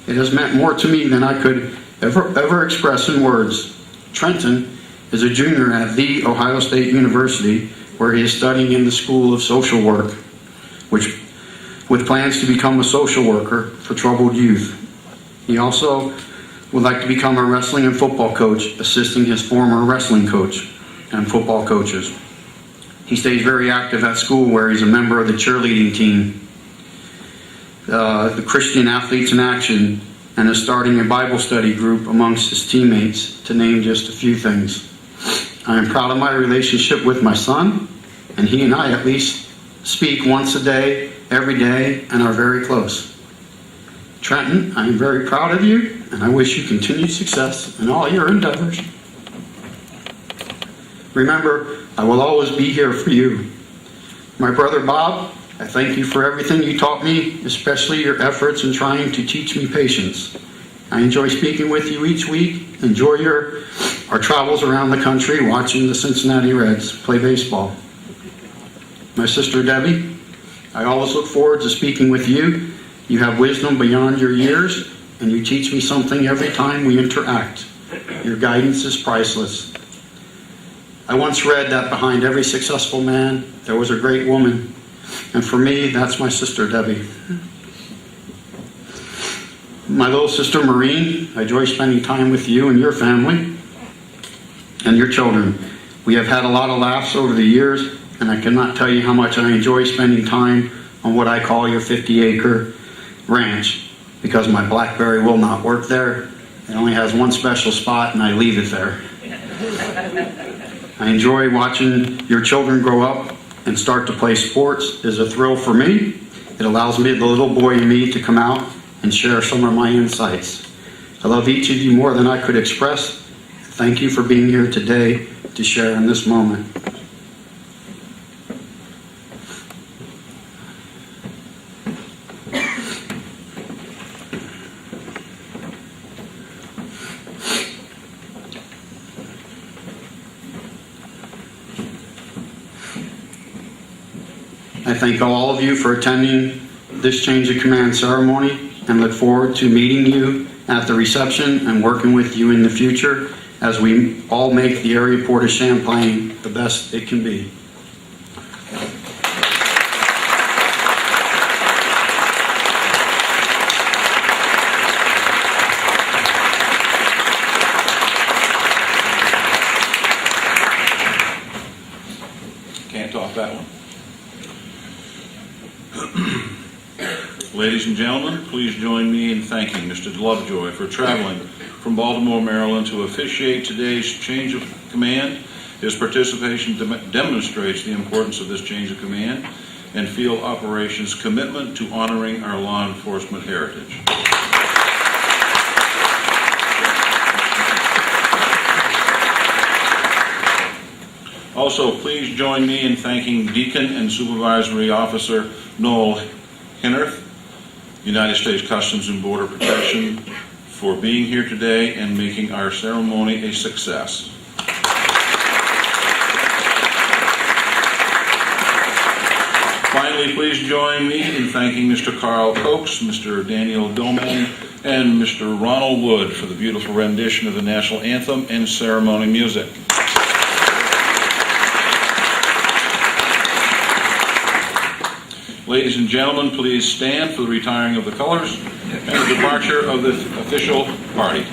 It has meant more to me than I could ever express in words. Trenton is a junior at The Ohio State University, where he is studying in the School of Social Work, with plans to become a social worker for troubled youth. He also would like to become a wrestling and football coach, assisting his former wrestling coach and football coaches. He stays very active at school, where he's a member of the cheerleading team, the Christian Athletes in Action, and is starting a Bible study group amongst his teammates, to name just a few things. I am proud of my relationship with my son, and he and I at least speak once a day, every day, and are very close. Trenton, I am very proud of you, and I wish you continued success in all your endeavors. Remember, I will always be here for you. My brother Bob, I thank you for everything you taught me, especially your efforts in trying to teach me patience. I enjoy speaking with you each week. Enjoy our travels around the country watching the Cincinnati Reds play baseball. My sister Debbie, I always look forward to speaking with you. You have wisdom beyond your years, and you teach me something every time we interact. Your guidance is priceless. I once read that behind every successful man, there was a great woman. And for me, that's my sister, Debbie. My little sister, Maureen, I enjoy spending time with you and your family and your children. We have had a lot of laughs over the years, and I cannot tell you how much I enjoy spending time on what I call your 50-acre ranch, because my BlackBerry will not work there. It only has one special spot, and I leave it there. I enjoy watching your children grow up and start to play sports. Is a thrill for me. It allows me, the little boy in me, to come out and share some of my insights. I love each of you more than I could express. Thank you for being here today. to share in this moment. I thank all of you for attending this change of command ceremony and look forward to meeting you at the reception and working with you in the future as we all make the area port of Champlain the best it can be. Can't top that one. Ladies and gentlemen, please join me in thanking Mr. Lovejoy for traveling from Baltimore, Maryland to officiate today's change of command. His participation demonstrates the importance of this change of command and field operations commitment to honoring our law enforcement heritage. Also, please join me in thanking Deacon and Supervisory Officer Noel Hinnerth, United States Customs and Border Protection, for being here today and making our ceremony a success. Finally, please join me in thanking Mr. Carl Coates, Mr. Daniel Doman, and Mr. Ronald Wood for the beautiful rendition of the national anthem and ceremony music. Ladies and gentlemen, please stand for the retiring of the colors and the departure of the official party.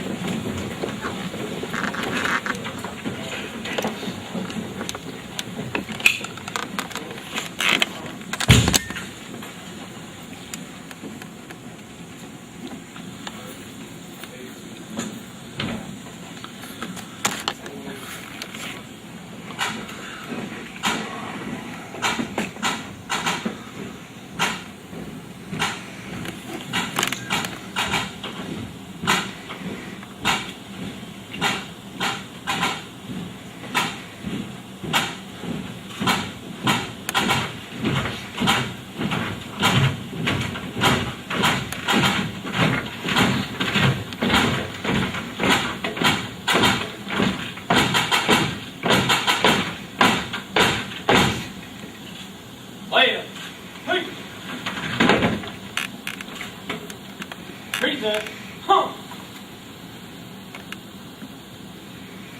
Present. Huh.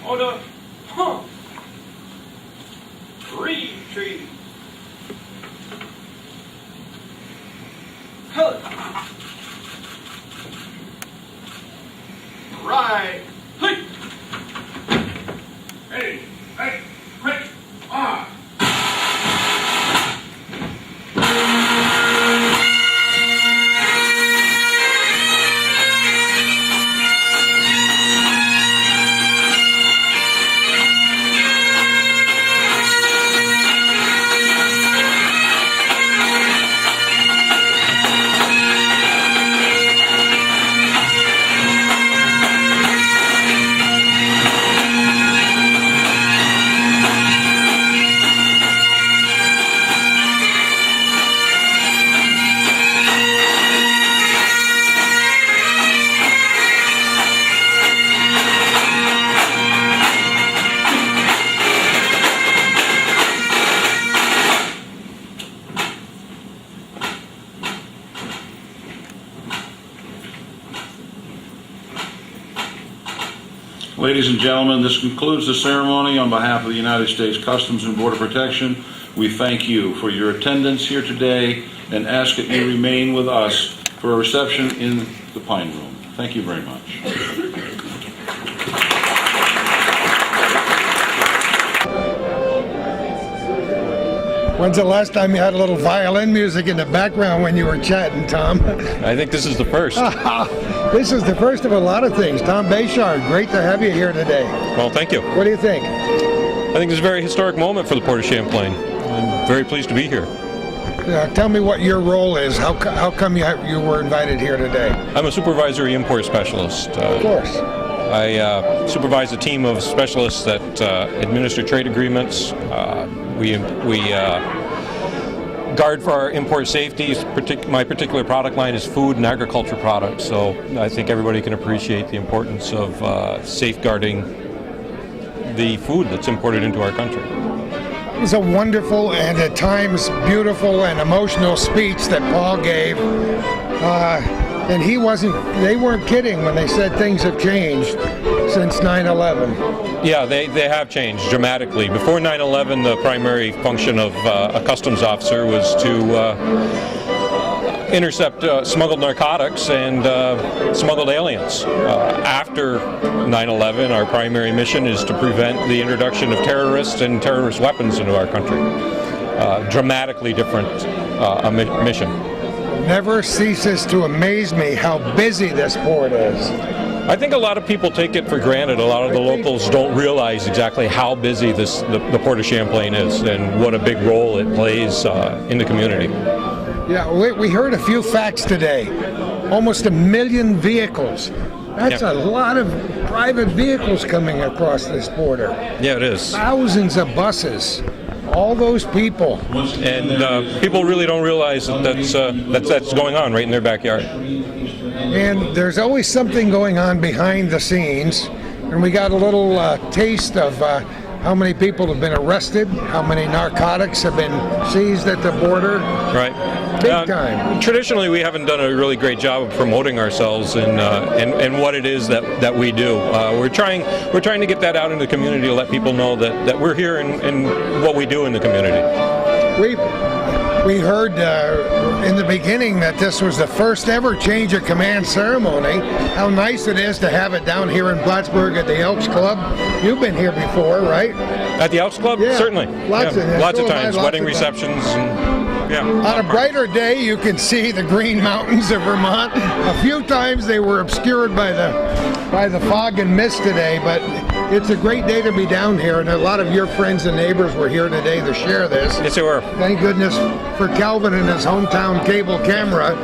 Order. Huh. Retreat. Cut. Right. Hey. Hey. Hey. Quick. Ah. Ladies and gentlemen, this concludes the ceremony. On behalf of the United States Customs and Border Protection, we thank you for your attendance here today and ask that you remain with us for a reception in the Pine Room. Thank you very much. When's the last time you had a little violin music in the background when you were chatting, Tom? I think this is the first. This is the first of a lot of things. Tom Bayshard, great to have you here today. Well, thank you. What do you think? I think this is a very historic moment for the Port of Champlain. I'm very pleased to be here. Tell me what your role is. How come you were invited here today? I'm a supervisory import specialist. Of course. I supervise a team of specialists that administer trade agreements. We guard for our import safety. My particular product line is food and agriculture products, so I think everybody can appreciate the importance of safeguarding the food that's imported into our country. It was a wonderful and at times beautiful and emotional speech that Paul gave. And they weren't kidding when they said things have changed since 9/11. Yeah, they have changed dramatically. Before 9/11, the primary function of a customs officer was to intercept smuggled narcotics and smuggled aliens. After 9/11, our primary mission is to prevent the introduction of terrorists and terrorist weapons into our country. Dramatically different mission. Never ceases to amaze me how busy this port is. I think a lot of people take it for granted. A lot of the locals don't realize exactly how busy the Port of Champlain is and what a big role it plays in the community. Yeah, we heard a few facts today. Almost 1 million vehicles. That's a lot of private vehicles coming across this border. Yeah, it is. Thousands of buses. All those people. And people really don't realize that's going on right in their backyard. And there's always something going on behind the scenes. And we got a little taste of how many people have been arrested, how many narcotics have been seized at the border. Right. Big time. Traditionally, we haven't done a really great job of promoting ourselves and what it is that we do. We're trying to get that out in the community to let people know that we're here and what we do in the community. We heard in the beginning that this was the first ever change of command ceremony. How nice it is to have it down here in Plattsburgh at the Elks Club. You've been here before, right? At the Elks Club? Yeah. Certainly. Lots of times, wedding receptions. On a brighter day, you can see the Green Mountains of Vermont. A few times they were obscured by the fog and mist today, but it's a great day to be down here, and a lot of your friends and neighbors were here today to share this. Yes, they were. Thank goodness for Calvin and his hometown cable camera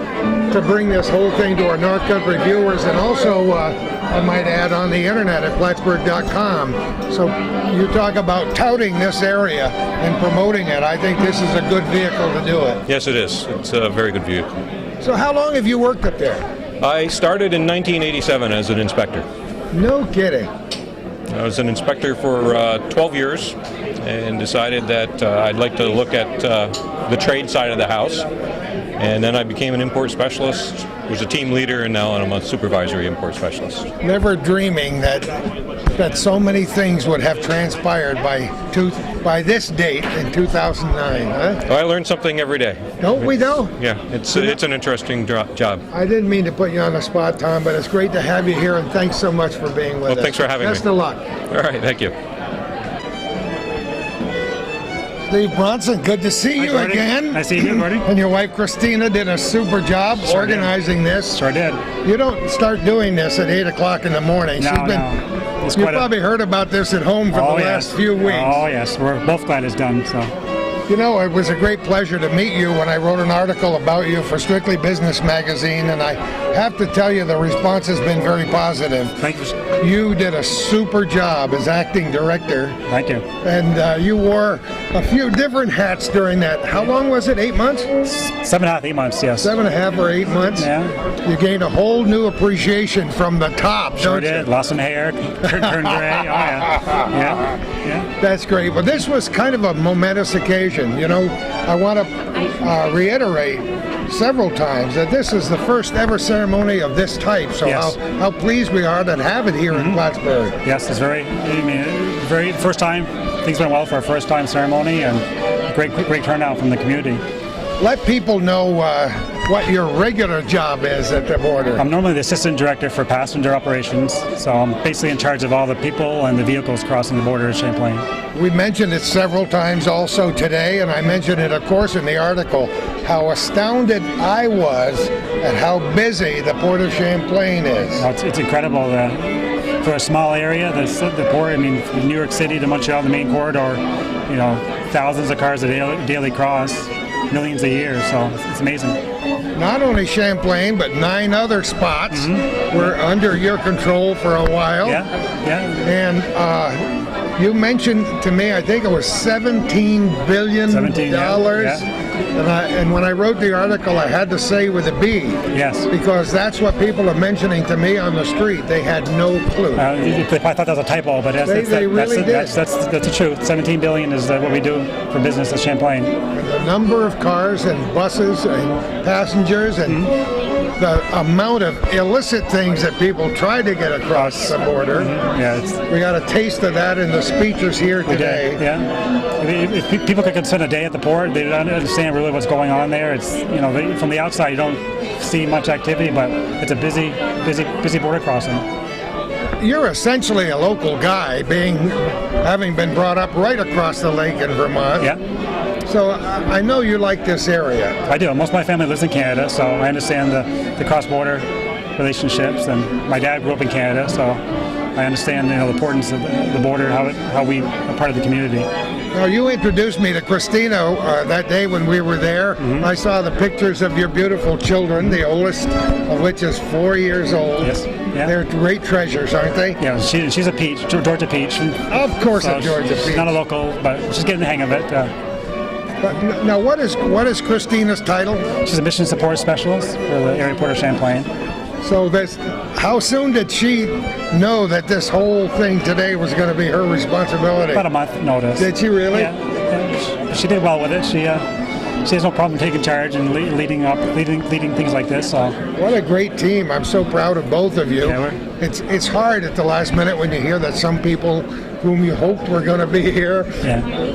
to bring this whole thing to our North Country viewers, and also, I might add, on the internet at Plattsburgh.com. So you talk about touting this area and promoting it. I think this is a good vehicle to do it. Yes, it is. It's a very good vehicle. So how long have you worked up there? I started in 1987 as an inspector. No kidding. I was an inspector for 12 years and decided that I'd like to look at the trade side of the house. And then I became an import specialist, was a team leader, and now I'm a supervisory import specialist. Never dreaming that so many things would have transpired by this date in 2009, huh? Well, I learn something every day. Don't we though? Yeah, it's an interesting job. I didn't mean to put you on the spot, Tom, but it's great to have you here, and thanks so much for being with us. Well, thanks for having me. Best of luck. All right, thank you. Steve Bronson, good to see you again. I see you, Marty. And your wife Christina did a super job organizing this. Sure did. You don't start doing this at 8 o'clock in the morning. No. You've probably heard about this at home for the last few weeks. Oh, yes. We're both glad it's done. So. You know, it was a great pleasure to meet you when I wrote an article about you for Strictly Business magazine, and I have to tell you the response has been very positive. Thank you. You did a super job as acting director. Thank you. And you wore a few different hats during that. How long was it? 8 months? 7.5, 8 months, yes. 7.5 or 8 months? Yeah. You gained a whole new appreciation from the top, Sure don't you? did. Lost some hair, turned gray. Oh, yeah. Yeah. That's great. Well, this was kind of a momentous occasion. You know, I want to reiterate several times that this is the first ever ceremony of this type. So Yes. how pleased we are to have it here in Plattsburgh. Yes, it's very first time. Things went well for our first time ceremony, and great turnout from the community. Let people know what your regular job is at the border. I'm normally the assistant director for passenger operations, so I'm basically in charge of all the people and the vehicles crossing the border at Champlain. We mentioned it several times also today, and I mentioned it, of course, in the article, how astounded I was at how busy the Port of Champlain is. It's incredible for a small area. The port, from New York City to Montreal, the main corridor, thousands of cars a daily cross, millions a year, so it's amazing. not only Champlain, but 9 other spots were under your control for a while. Yeah. And you mentioned to me, I think it was $17 billion. And when I wrote the article, I had to say with a B. Yes. Because that's what people are mentioning to me on the street. They had no clue. They probably thought that was a typo, but that's the truth. 17 billion is what we do for business at Champlain. And the number of cars and buses and passengers and the amount of illicit things that people try to get across the border. We got a taste of that in the speeches here today. If people could spend a day at the port, they don't understand really what's going on there. It's from the outside you don't see much activity, but it's a busy border crossing. You're essentially a local guy, having been brought up right across the lake in Vermont. Yeah. So I know you like this area. I do. Most of my family lives in Canada, so I understand the cross-border relationships. And my dad grew up in Canada, so I understand the importance of the border, how we are part of the community. Now, you introduced me to Christina that day when we were there. I saw the pictures of your beautiful children, the oldest of which is 4 years old. Yes. Yeah. They're great treasures, aren't they? Yeah, she's a peach, Georgia peach. Of course, a Georgia peach. She's not a local, but she's getting the hang of it. But now, what is Christina's title? She's a mission support specialist for the area port of Champlain. So how soon did she know that this whole thing today was going to be her responsibility? About a month notice. Did she really? Yeah. She did well with it. She has no problem taking charge and leading things like this. So. What a great team! I'm so proud of both of you. Yeah, it's hard at the last minute when you hear that some people whom you hoped were going to be here,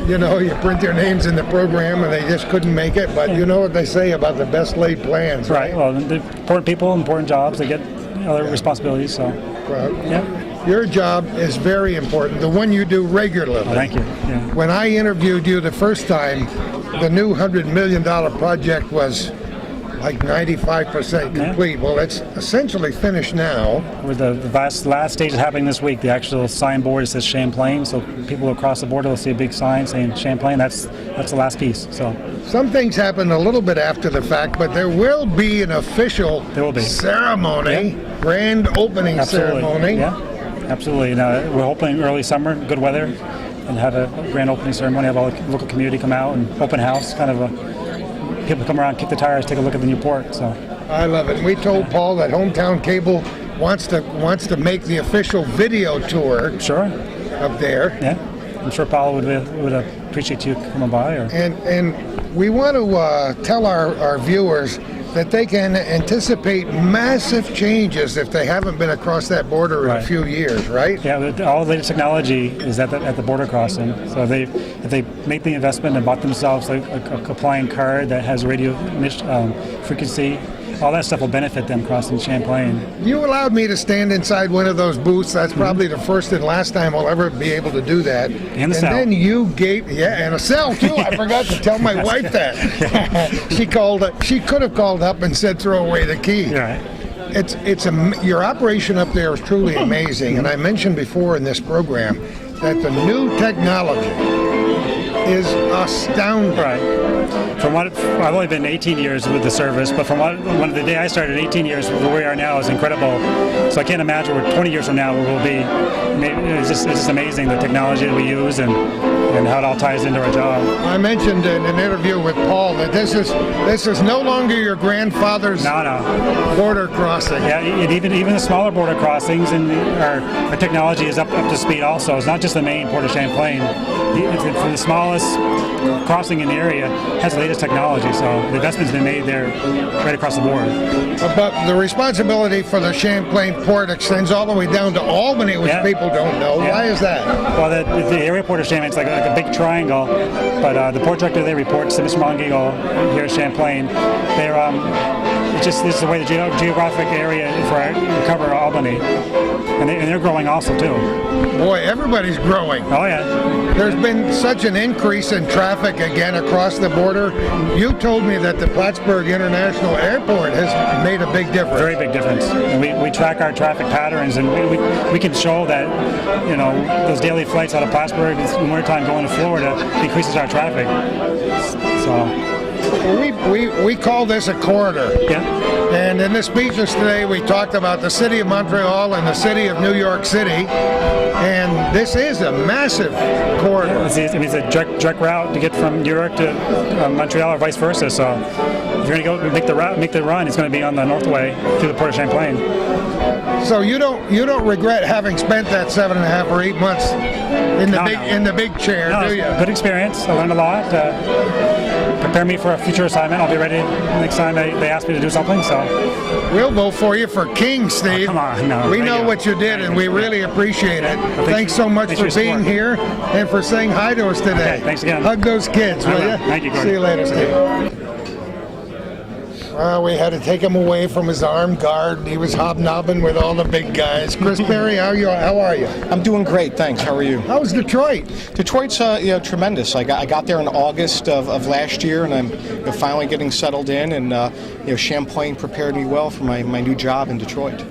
you print their names in the program and they just couldn't make it. But you know what they say about the best laid plans, right? Well, the important people, important jobs, they get other responsibilities. So, your job is very important. The one you do regularly. Oh, thank you. Yeah. When I interviewed you the first time, the new $100 million project was like 95% complete. Well, it's essentially finished now. With the last stage is happening this week. The actual signboard says Champlain, so people across the border will see a big sign saying Champlain. That's the last piece. So some things happen a little bit after the fact, but there will be an official ceremony, grand opening ceremony. Yeah, absolutely. Now, we're hoping early summer, good weather, and have a grand opening ceremony. Have all the local community come out and open house, kind of people come around, kick the tires, take a look at the new port. So I love it. We told Paul that Hometown Cable wants to make the official video tour. Sure. Up there. Yeah, I'm sure Paul would appreciate you coming by. And we want to tell our viewers that they can anticipate massive changes if they haven't been across that border in a few years, right? Yeah, all the latest technology is at the border crossing. So if they make the investment and bought themselves a compliant card that has radio frequency, all that stuff will benefit them crossing Champlain. You allowed me to stand inside one of those booths. That's probably the first and last time I'll ever be able to do that. And cell. Then you gave, and a cell too. I forgot to tell my wife that. She could have called up and said, "Throw away the key." Right. Your operation up there is truly amazing. And I mentioned before in this program that the new technology is astounding. Right. I've only been 18 years with the service, but from the day I started, 18 years where we are now is incredible. So I can't imagine where 20 years from now where we'll be. It's just amazing the technology that we use and how it all ties into our job. I mentioned in an interview with Paul that this is no longer your grandfather's border crossing. Yeah, even the smaller border crossings and our technology is up to speed also. It's not just the main port of Champlain. From the smallest crossing in the area has the latest technology, so the investment's been made there right across the board. But the responsibility for the Champlain port extends all the way down to Albany, which people don't know. Yeah. Why is that? Well, the area port of Champlain is like a big triangle, but the port director there reports to Mr. Mongilo here at Champlain. This is the way the geographic area cover Albany, and they're growing also too. Boy, everybody's growing. Oh yeah. There's been such an increase in traffic again across the border. You told me that the Plattsburgh International Airport has made a big difference. Very big difference. And we track our traffic patterns, and we can show that those daily flights out of Plattsburgh in wintertime going to Florida increases our traffic. So We call this a corridor. Yeah. And in the speeches today, we talked about the city of Montreal and the city of New York City. And this is a massive corridor. It's a direct route to get from New York to Montreal or vice versa. So if you're going to go make the run, it's going to be on the Northway through the Port of Champlain. So you don't regret having spent that 7.5 or 8 months in the big chair, do you? Good experience. I learned a lot. Prepare me for a future assignment. I'll be ready next time they ask me to do something. So we'll vote for you for King, Steve. Oh, come on, no. We know what you did, and we really appreciate it. Thanks so much for being here and for saying hi to us today. Okay, thanks again. Hug those kids, will you? Thank you, Gordon. See you later, Steve. Well, we had to take him away from his armed guard. He was hobnobbing with all the big guys. Chris Perry, how are you? I'm doing great, thanks. How are you? How's Detroit? Detroit's tremendous. I got there in August of last year, and I'm finally getting settled in. And Champlain prepared me well for my new job in Detroit.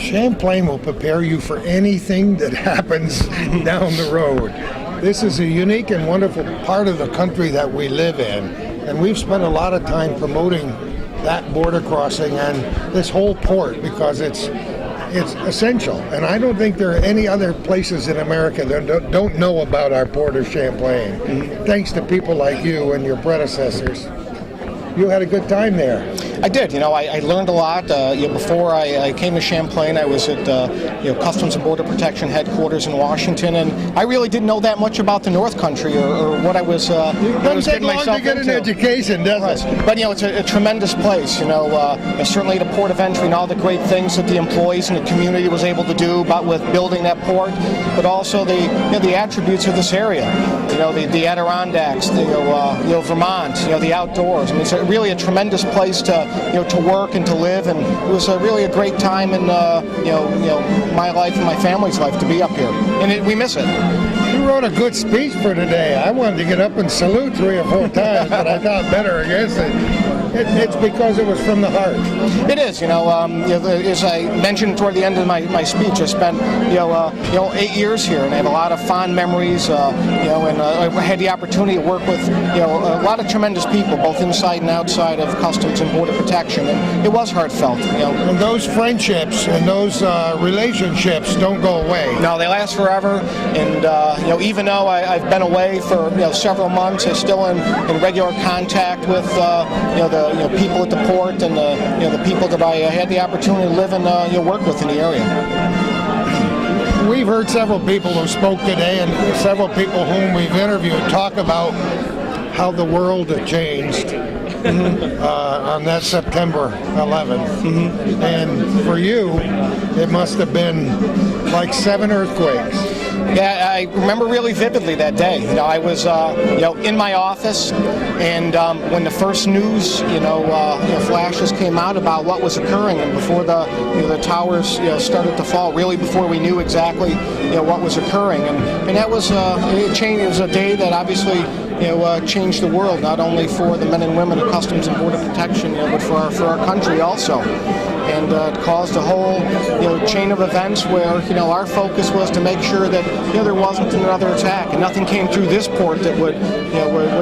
Champlain will prepare you for anything that happens down the road. This is a unique and wonderful part of the country that we live in, and we've spent a lot of time promoting that border crossing and this whole port because it's essential. And I don't think there are any other places in America that don't know about our port of Champlain. Thanks to people like you and your predecessors. You had a good time there. I did. I learned a lot. Before I came to Champlain, I was at Customs and Border Protection headquarters in Washington, and I really didn't know that much about the North Country or what I was. It doesn't take long to get an education, does it? But it's a tremendous place. Certainly the port of entry and all the great things that the employees and the community was able to do with building that port, but also the attributes of this area. The Adirondacks, Vermont, the outdoors. I mean, it's really a tremendous place to work and to live, and it was really a great time in my life and my family's life to be up here, and we miss it. You wrote a good speech for today. I wanted to get up and salute 3 or 4 times, but I thought better against it. It's because it was from the heart. It is, as I mentioned toward the end of my speech, I spent 8 years here, and I have a lot of fond memories. And I had the opportunity to work with a lot of tremendous people, both inside and outside of Customs and Border Protection, and it was heartfelt. And those friendships and those relationships don't go away. No, they last forever. And even though I've been away for several months, I'm still in regular contact with the people at the port and the people that I had the opportunity to live and work with in the area. We've heard several people who spoke today and several people whom we've interviewed talk about how the world had changed on that September 11th. And for you, it must have been like 7 earthquakes. Yeah, I remember really vividly that day. I was, in my office, and when the first news, flashes came out about what was occurring, and before the towers, started to fall, really before we knew exactly, what was occurring, and that was it changed. It was a day that obviously, changed the world, not only for the men and women of Customs and Border Protection, but for our country also. And it caused a whole chain of events where our focus was to make sure that there wasn't another attack and nothing came through this port that would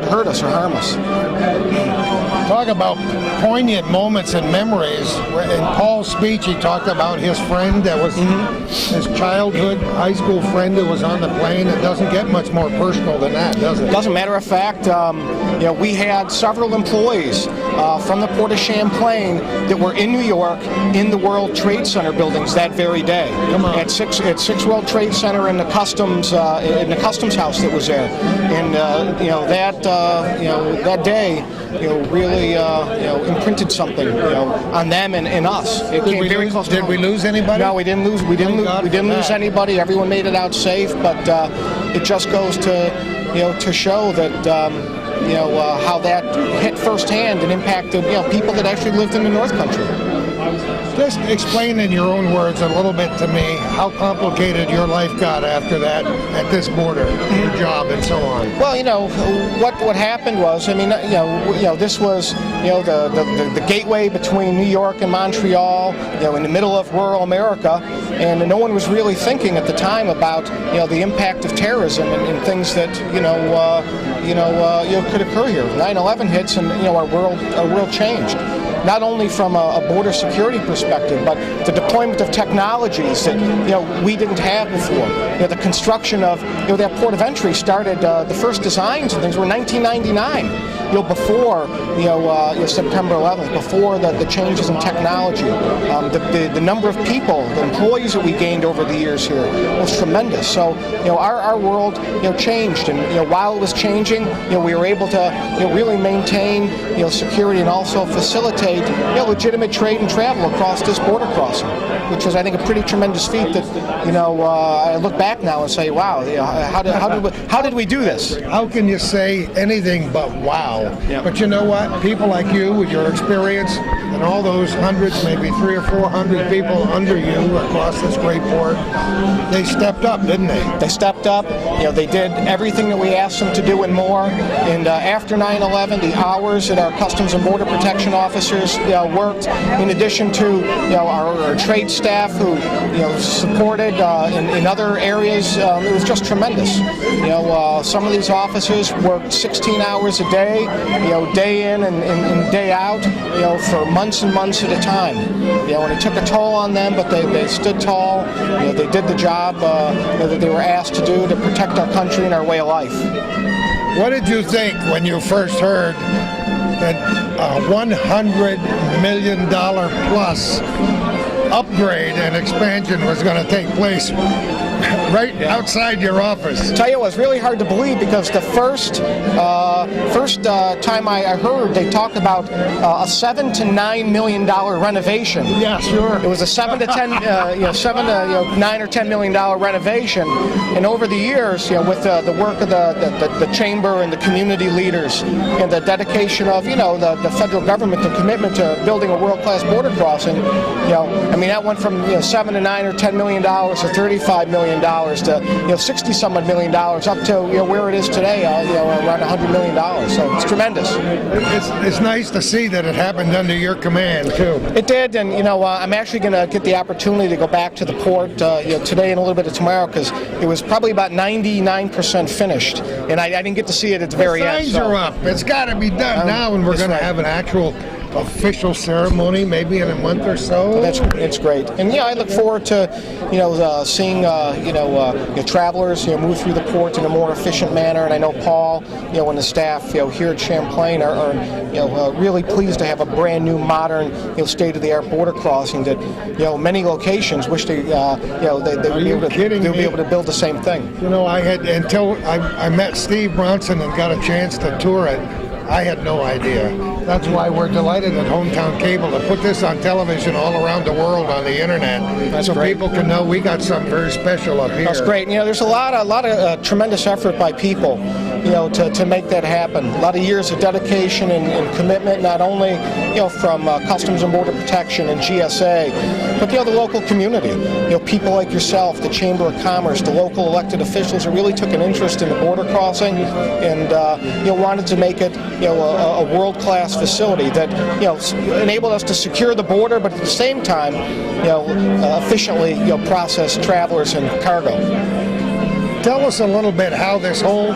hurt us or harm us. Talk about poignant moments and memories. In Paul's speech, he talked about his friend that was his childhood high school friend who was on the plane. It doesn't get much more personal than that, does it? Doesn't matter of fact. We had several employees from the Port of Champlain that were in New York in the World Trade Center buildings that very day. Come on. At 6 World Trade Center in the customs house that was there, and that day really imprinted something on them and us. It came very close. Did we lose anybody? No, we didn't lose. We didn't lose anybody. Everyone made it out safe. But it just goes to show that how that hit firsthand and impacted people that actually lived in the North Country. Just explain in your own words a little bit to me how complicated your life got after that at this border, your job and so on. Well, what happened was, this was, the gateway between New York and Montreal, in the middle of rural America, and no one was really thinking at the time about the impact of terrorism and things that could occur here. 9/11 hits, and our world changed. Not only from a border security perspective, but the deployment of technologies that we didn't have before. The construction of that port of entry started. The first designs and things were 1999. Before September 11th, before the changes in technology, the number of people, the employees that we gained over the years here was tremendous. So our world changed, and while it was changing, we were able to really maintain security and also facilitate legitimate trade and travel across this border crossing, which was, I think, a pretty tremendous feat that I look back now and say, wow, how did we do this? How can you say anything but wow? Yeah. But you know what? People like you with your experience and all those hundreds, maybe 300 or 400 people under you across this great port, they stepped up, didn't they? They stepped up. They did everything that we asked them to do and more. And after 9/11, the hours that our Customs and Border Protection officers worked, in addition to our trade staff who supported in other areas, it was just tremendous. Some of these officers worked 16 hours a day, day in and day out, for months and months at a time. And it took a toll on them, but they stood tall. They did the job that they were asked to do to protect our country and our way of life. What did you think when you first heard that a $100 million plus upgrade and expansion was going to take place right outside your office? I tell you, it was really hard to believe, because the first time I heard, they talked about a $7 to $9 million renovation. Yeah, sure. It was a $9 or $10 million renovation, and over the years, with the work of the chamber and the community leaders and the dedication of the federal government and commitment to building a world-class border crossing, that went from $7 to $9 or $10 million to $35 million to 60-some odd million dollars, up to where it is today, around $100 million. So it's tremendous. It's nice to see that it happened under your command too. It did, and I'm actually going to get the opportunity to go back to the port today and a little bit of tomorrow, because it was probably about 99% finished, and I didn't get to see it at the very end. Signs are up. It's got to be done now, and we're going to have an actual official ceremony maybe in a month or so. It's great, and I look forward to seeing travelers move through the port in a more efficient manner. And I know Paul and the staff here at Champlain are really pleased to have a brand new, modern state-of-the-art border crossing that many locations wish they'll be able to build the same thing. Until I met Steve Bronson and got a chance to tour it, I had no idea. That's why we're delighted at Hometown Cable to put this on television all around the world on the internet. That's so great. People can know we got something very special up here. That's great. There's a lot of tremendous effort by people, to make that happen. A lot of years of dedication and commitment, not only from Customs and Border Protection and GSA, but the local community. People like yourself, the Chamber of Commerce, the local elected officials who really took an interest in the border crossing and wanted to make it a world-class facility that enabled us to secure the border, but at the same time efficiently process travelers and cargo. Tell us a little bit how this whole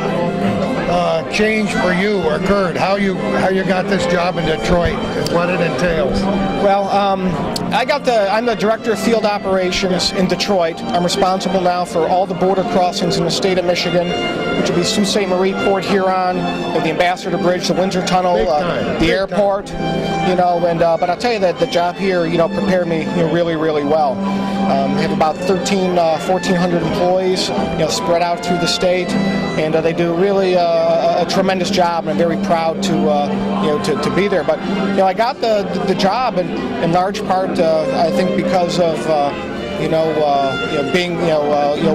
change for you occurred, how you got this job in Detroit and what it entails. Well, I'm the Director of Field Operations in Detroit. I'm responsible now for all the border crossings in the state of Michigan, which will be Sault Ste. Marie, Port Huron, the Ambassador Bridge, the Windsor Tunnel, the airport, but I'll tell you that the job here, prepared me really, really well. We have about 1,400 employees, spread out through the state, and they do really a tremendous job, and I'm very proud to be there. But I got the job in large part, I think, because of being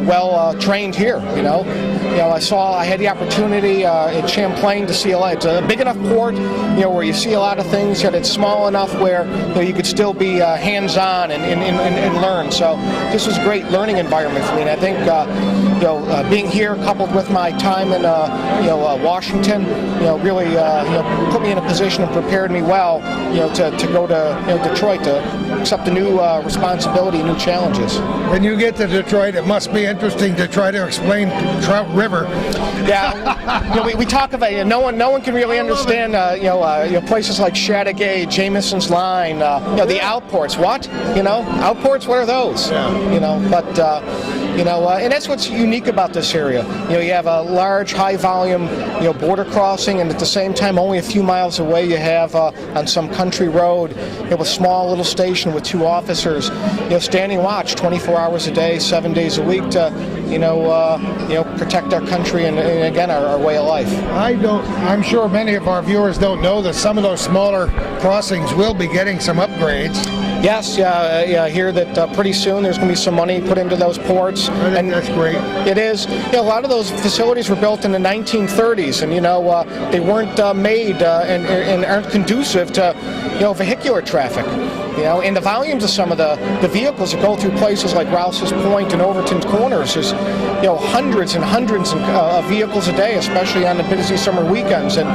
well trained here. I had the opportunity at Champlain to see a lot. It's a big enough port, where you see a lot of things, yet it's small enough where you could still be hands-on and learn. So this was a great learning environment for me, and I think being here coupled with my time in Washington, really put me in a position and prepared me well, to go to Detroit to accept a new responsibility, new challenges. When you get to Detroit, it must be interesting to try to explain Trout River. Yeah, we talk about it. No one can really understand. Places like Chateauguay, Jameson's Line, the outports. What? Outports. What are those? And that's what's unique about this area. You have a large, high-volume, border crossing, and at the same time, only a few miles away, you have on some country road, you have a small little station with 2 officers, standing watch 24 hours a day, 7 days a week to, protect our country and again, our way of life. I'm sure many of our viewers don't know that some of those smaller crossings will be getting some upgrades. Yes, I hear that pretty soon there's going to be some money put into those ports. I think that's great. It is. A lot of those facilities were built in the 1930s, and they weren't made and aren't conducive to vehicular traffic. And the volumes of some of the vehicles that go through places like Rouse's Point and Overton Corners is hundreds and hundreds of vehicles a day, especially on the busy summer weekends. And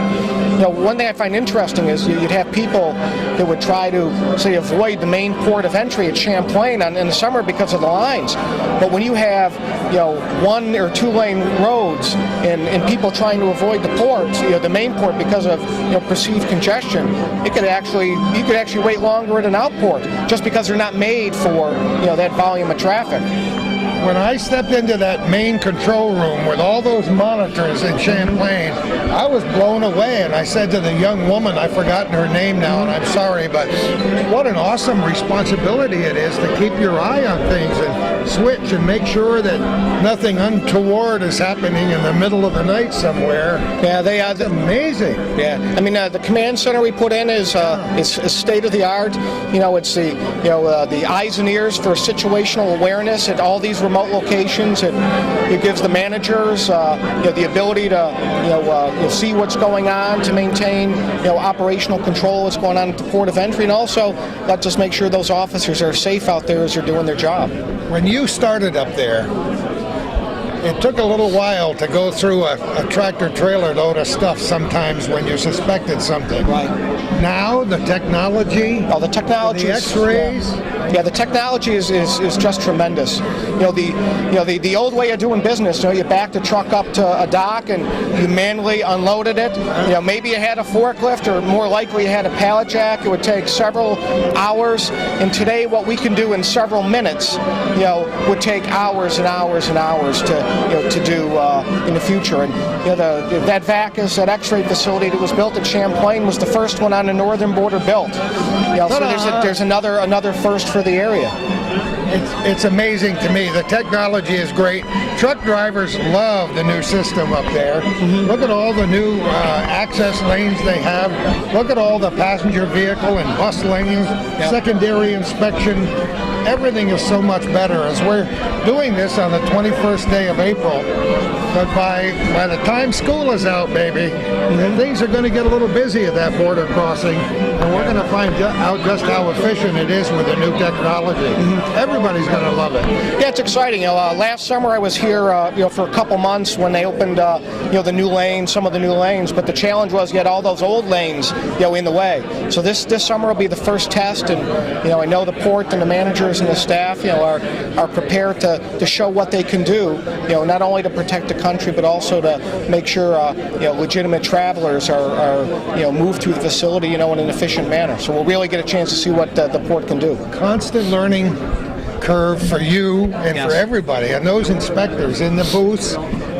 one thing I find interesting is you'd have people that would try to, say, avoid the main port of entry at Champlain in the summer because of the lines. But when you have 1 or 2 lane roads and people trying to avoid the port, the main port because of perceived congestion, you could actually wait longer at an outport just because they're not made for that volume of traffic. When I stepped into that main control room with all those monitors in Champlain, I was blown away, and I said to the young woman, I've forgotten her name now, and I'm sorry, but what an awesome responsibility it is to keep your eye on things and switch and make sure that nothing untoward is happening in the middle of the night somewhere. Yeah, It's amazing. Yeah, I mean the command center we put in is state of the art. It's the eyes and ears for situational awareness at all these remote locations. It gives the managers the ability to see what's going on, to maintain operational control of what's going on at the port of entry, and also lets us make sure those officers are safe out there as they're doing their job. When you started up there, it took a little while to go through a tractor-trailer load of stuff sometimes when you suspected something. Right. Now, the technology, the X-rays. Yeah, the technology is just tremendous. The old way of doing business, you backed a truck up to a dock and you manually unloaded it. Maybe you had a forklift, or more likely you had a pallet jack. It would take several hours. And today, what we can do in several minutes, would take hours and hours and hours to do in the future. And that VACUS, that X-ray facility that was built at Champlain, was the first one on the northern border built. So there's another first for the area. It's amazing to me. The technology is great. Truck drivers love the new system up there. Mm-hmm. Look at all the new access lanes they have. Look at all the passenger vehicle and bus lanes, secondary inspection. Everything is so much better as we're doing this on the 21st day of April. But by the time school is out, baby, things are going to get a little busy at that border crossing, and we're going to find out just how efficient it is with the new technology. Everybody's going to love it. Yeah, it's exciting. Last summer I was here, for a couple months when they opened, the new lanes, some of the new lanes. But the challenge was you had all those old lanes, in the way. So this summer will be the first test, and I know the port and the managers and the staff, are prepared to show what they can do, not only to protect the country, but also to make sure legitimate travelers are moved through the facility, in an efficient manner. So we'll really get a chance to see what the port can do. Constant learning curve for you and for everybody, and those inspectors in the booths.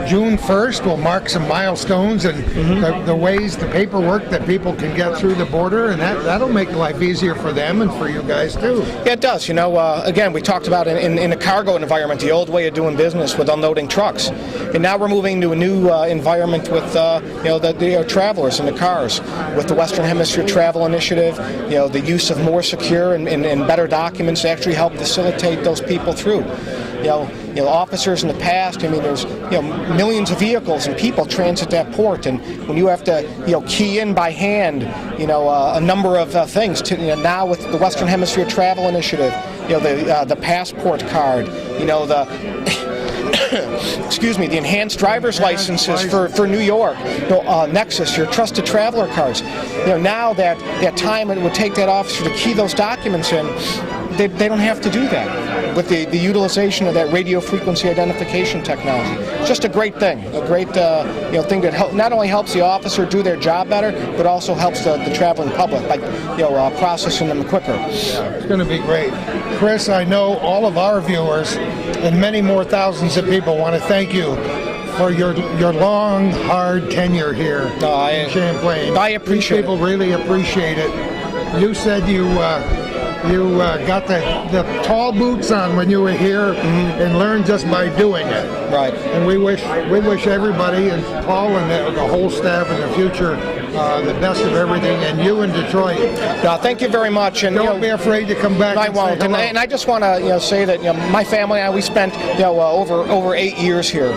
June 1st will mark some milestones and the ways, the paperwork that people can get through the border, and that'll make life easier for them and for you guys too. Yeah, it does. Again, we talked about in the cargo environment, the old way of doing business with unloading trucks, and now we're moving to a new environment with the travelers in the cars, with the Western Hemisphere Travel Initiative, the use of more secure and better documents to actually help facilitate those people through. Officers in the past, there's millions of vehicles and people transit that port, and when you have to key in by hand a number of things now with the Western Hemisphere Travel Initiative, the passport card, excuse me, the enhanced driver's licenses for New York, Nexus, your trusted traveler cards. Now that time it would take that officer to key those documents in, they don't have to do that with the utilization of that radio frequency identification technology. It's just a great thing, thing that not only helps the officer do their job better, but also helps the traveling public by processing them quicker. Yeah, it's going to be great. Chris, I know all of our viewers and many more thousands of people want to thank you for your long, hard tenure here in Champlain. I appreciate it. People really appreciate it. You said you got the tall boots on when you were here and learned just by doing it. Right. And we wish everybody and Paul and the whole staff in the future the best of everything, and you in Detroit. Thank you very much. And don't be afraid to come back. I won't. And I just want to say that my family and I, we spent over 8 years here,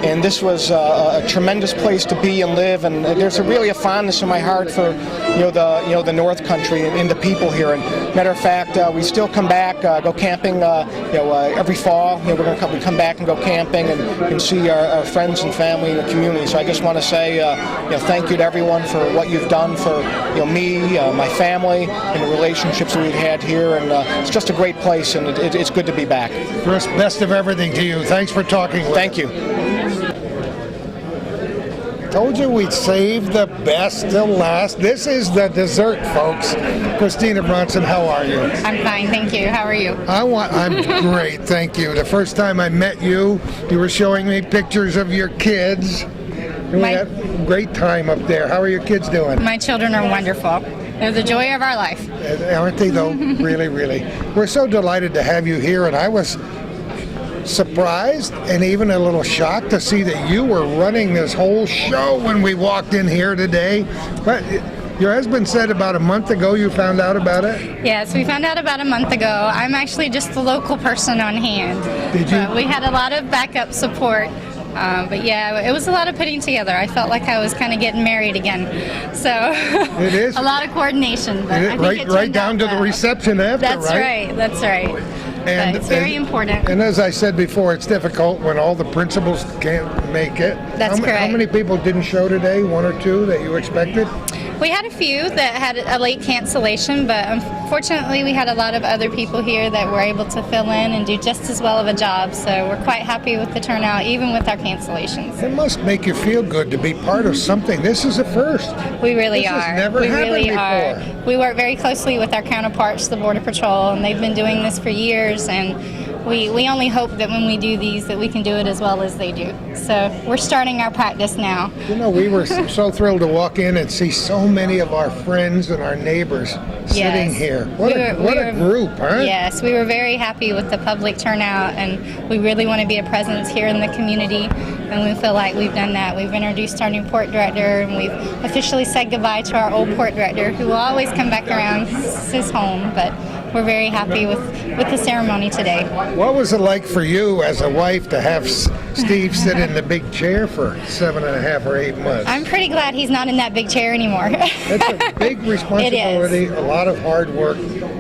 and this was a tremendous place to be and live. And there's really a fondness in my heart for the North Country and the people here. And matter of fact, we still come back, go camping. Every fall, we come back and go camping and see our friends and family and the community. So I just want to say thank you to everyone for what you've done for me, my family, and the relationships that we've had here. And it's just a great place, and it's good to be back. Chris, best of everything to you. Thanks for talking with us. Thank you. Told you we'd save the best till last. This is the dessert, folks. Christina Bronson, how are you? I'm fine, thank you. How are you? I'm great, thank you. The first time I met you, you were showing me pictures of your kids. We had a great time up there. How are your kids doing? My children are wonderful. They're the joy of our life. Aren't they, though? Really, really. We're so delighted to have you here, and I was surprised and even a little shocked to see that you were running this whole show when we walked in here today. But your husband said about a month ago you found out about it? Yes, we found out about a month ago. I'm actually just the local person on hand. Did you? We had a lot of backup support. But yeah, it was a lot of putting together. I felt like I was kind of getting married again. So it is a lot of coordination. But I think right down to the reception after, That's right. That's right. And it's very important. And as I said before, it's difficult when all the principals can't make it. That's correct. How many people didn't show today? One or two that you expected? We had a few that had a late cancellation, but unfortunately we had a lot of other people here that were able to fill in and do just as well of a job. So we're quite happy with the turnout, even with our cancellations. It must make you feel good to be part of something. This is a first. We really are. This has never happened before. We work very closely with our counterparts, the Border Patrol, and they've been doing this for years. And we only hope that when we do these that we can do it as well as they do. So we're starting our practice now. We were so thrilled to walk in and see so many of our friends and our neighbors sitting here. What a group, huh? Yes, we were very happy with the public turnout, and we really want to be a presence here in the community, and we feel like we've done that. We've introduced our new port director, and we've officially said goodbye to our old port director, who will always come back around. This is his home, but we're very happy with the ceremony today. What was it like for you as a wife to have Steve sit in the big chair for 7.5 or 8 months? I'm pretty glad he's not in that big chair anymore. It's a big responsibility, a lot of hard work.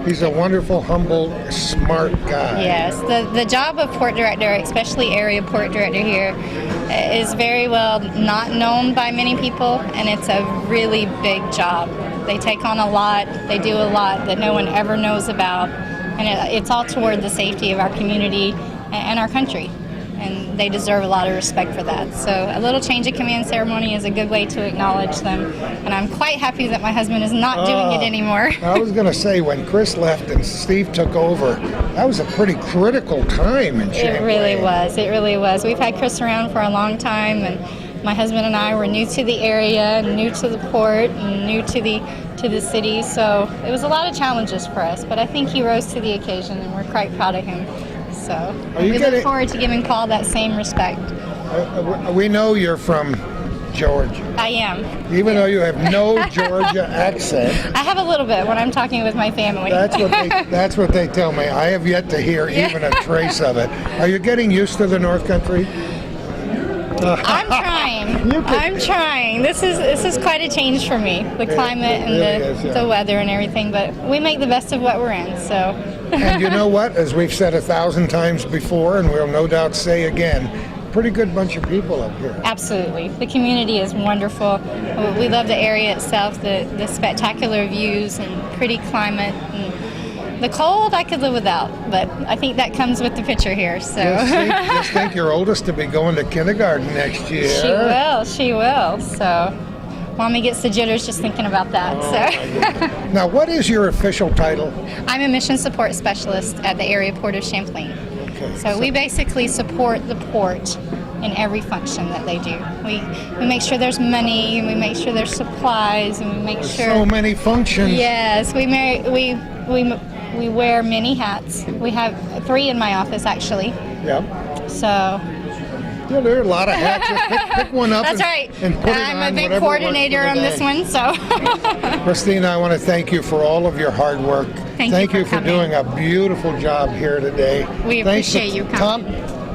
He's a wonderful, humble, smart guy. Yes, the job of port director, especially area port director here, is very well not known by many people, and it's a really big job. They take on a lot, they do a lot that no one ever knows about, and it's all toward the safety of our community and our country, and they deserve a lot of respect for that. So a little change of command ceremony is a good way to acknowledge them, and I'm quite happy that my husband is not doing it anymore. I was going to say, when Chris left and Steve took over, that was a pretty critical time in Champlain. It really was. We've had Chris around for a long time, and my husband and I were new to the area, new to the port, and new to the city, so it was a lot of challenges for us, but I think he rose to the occasion, and we're quite proud of him. So we look forward to giving Paul that same respect. We know you're from Georgia. I am. Even though you have no Georgia accent. I have a little bit when I'm talking with my family. That's what they tell me. I have yet to hear even a trace of it. Are you getting used to the North Country? I'm trying. This is quite a change for me. The climate and the weather and everything, but we make the best of what we're in. So. And you know what? As we've said 1,000 times before, and we'll no doubt say again, pretty good bunch of people up here. Absolutely. The community is wonderful. We love the area itself, the spectacular views and pretty climate. And the cold, I could live without, but I think that comes with the picture here. So Just think your oldest to be going to kindergarten next year. She will. So Mommy gets the jitters just thinking about that. So Now, what is your official title? I'm a mission support specialist at the area port of Champlain. Okay. So we basically support the port in every function that they do. We make sure there's money, and we make sure there's supplies, and we make sure. So many functions. Yes, we wear many hats. We have 3 in my office actually. Yep. So. Well, there are a lot of hats. Just pick one up. That's right. And put it I'm on, a big whatever works coordinator for the on this day. one, so. Christina, I want to thank you for all of your hard work. Thank you for for doing a beautiful job here today. We appreciate you coming.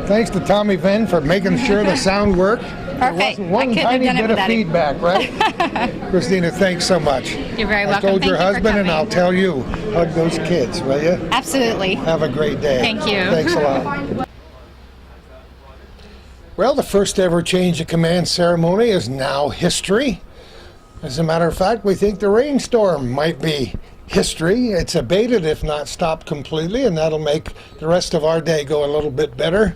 Thanks to Tommy Venn for making sure the sound worked. Perfect. There wasn't one I couldn't have tiny done it bit of without it. feedback, right? Christina, thanks so much. You're very I welcome. told your Thank you for husband, and coming. I'll tell you, hug those kids, will you? Absolutely. Have a great day. Thank you. Thanks a lot. Well, the first ever change of command ceremony is now history. As a matter of fact, we think the rainstorm might be history. It's abated, if not stopped completely, and that'll make the rest of our day go a little bit better.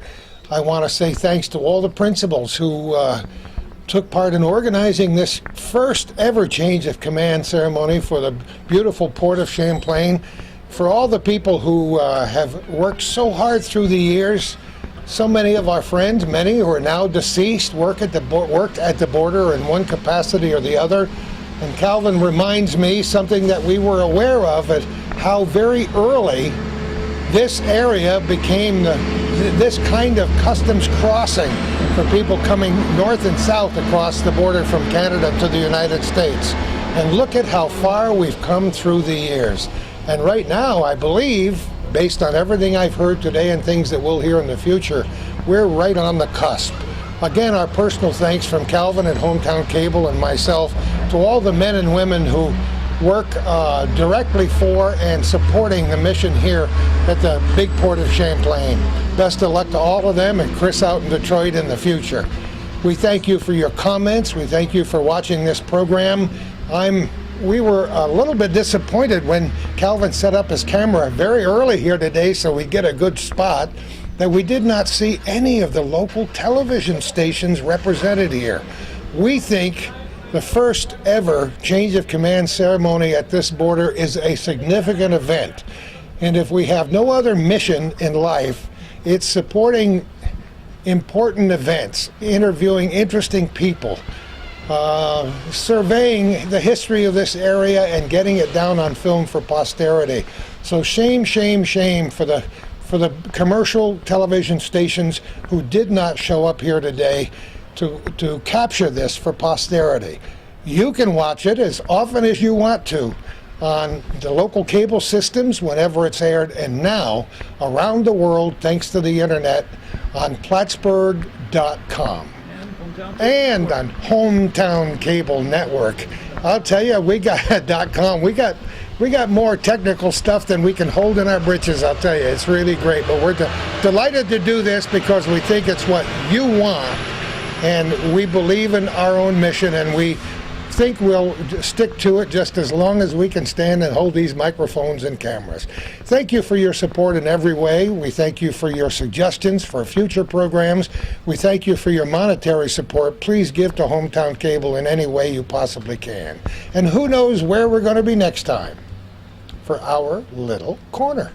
I want to say thanks to all the principals who took part in organizing this first ever change of command ceremony for the beautiful port of Champlain, for all the people who have worked so hard through the years. So many of our friends, many who are now deceased, worked at the border in one capacity or the other. And Calvin reminds me something that we were aware of, at how very early this area became this kind of customs crossing for people coming north and south across the border from Canada to the United States. And look at how far we've come through the years. And right now, I believe, based on everything I've heard today and things that we'll hear in the future, we're right on the cusp. Again, our personal thanks from Calvin at Hometown Cable and myself to all the men and women who work directly for and supporting the mission here at the big port of Champlain. Best of luck to all of them, and Chris out in Detroit in the future. We thank you for your comments. We thank you for watching this program. We were a little bit disappointed when Calvin set up his camera very early here today so we get a good spot, that we did not see any of the local television stations represented here. We think the first ever change of command ceremony at this border is a significant event. And if we have no other mission in life, it's supporting important events, interviewing interesting people, surveying the history of this area and getting it down on film for posterity. So shame, shame, shame for the commercial television stations who did not show up here today to capture this for posterity. You can watch it as often as you want to on the local cable systems whenever it's aired, and now around the world thanks to the internet on Plattsburgh.com. And on Hometown Cable Network. I'll tell you, we got .com. We got more technical stuff than we can hold in our britches. I'll tell you, it's really great. But we're delighted to do this because we think it's what you want, and we believe in our own mission, and we think we'll stick to it just as long as we can stand and hold these microphones and cameras. Thank you for your support in every way. We thank you for your suggestions for future programs. We thank you for your monetary support. Please give to Hometown Cable in any way you possibly can. And who knows where we're going to be next time for our little corner.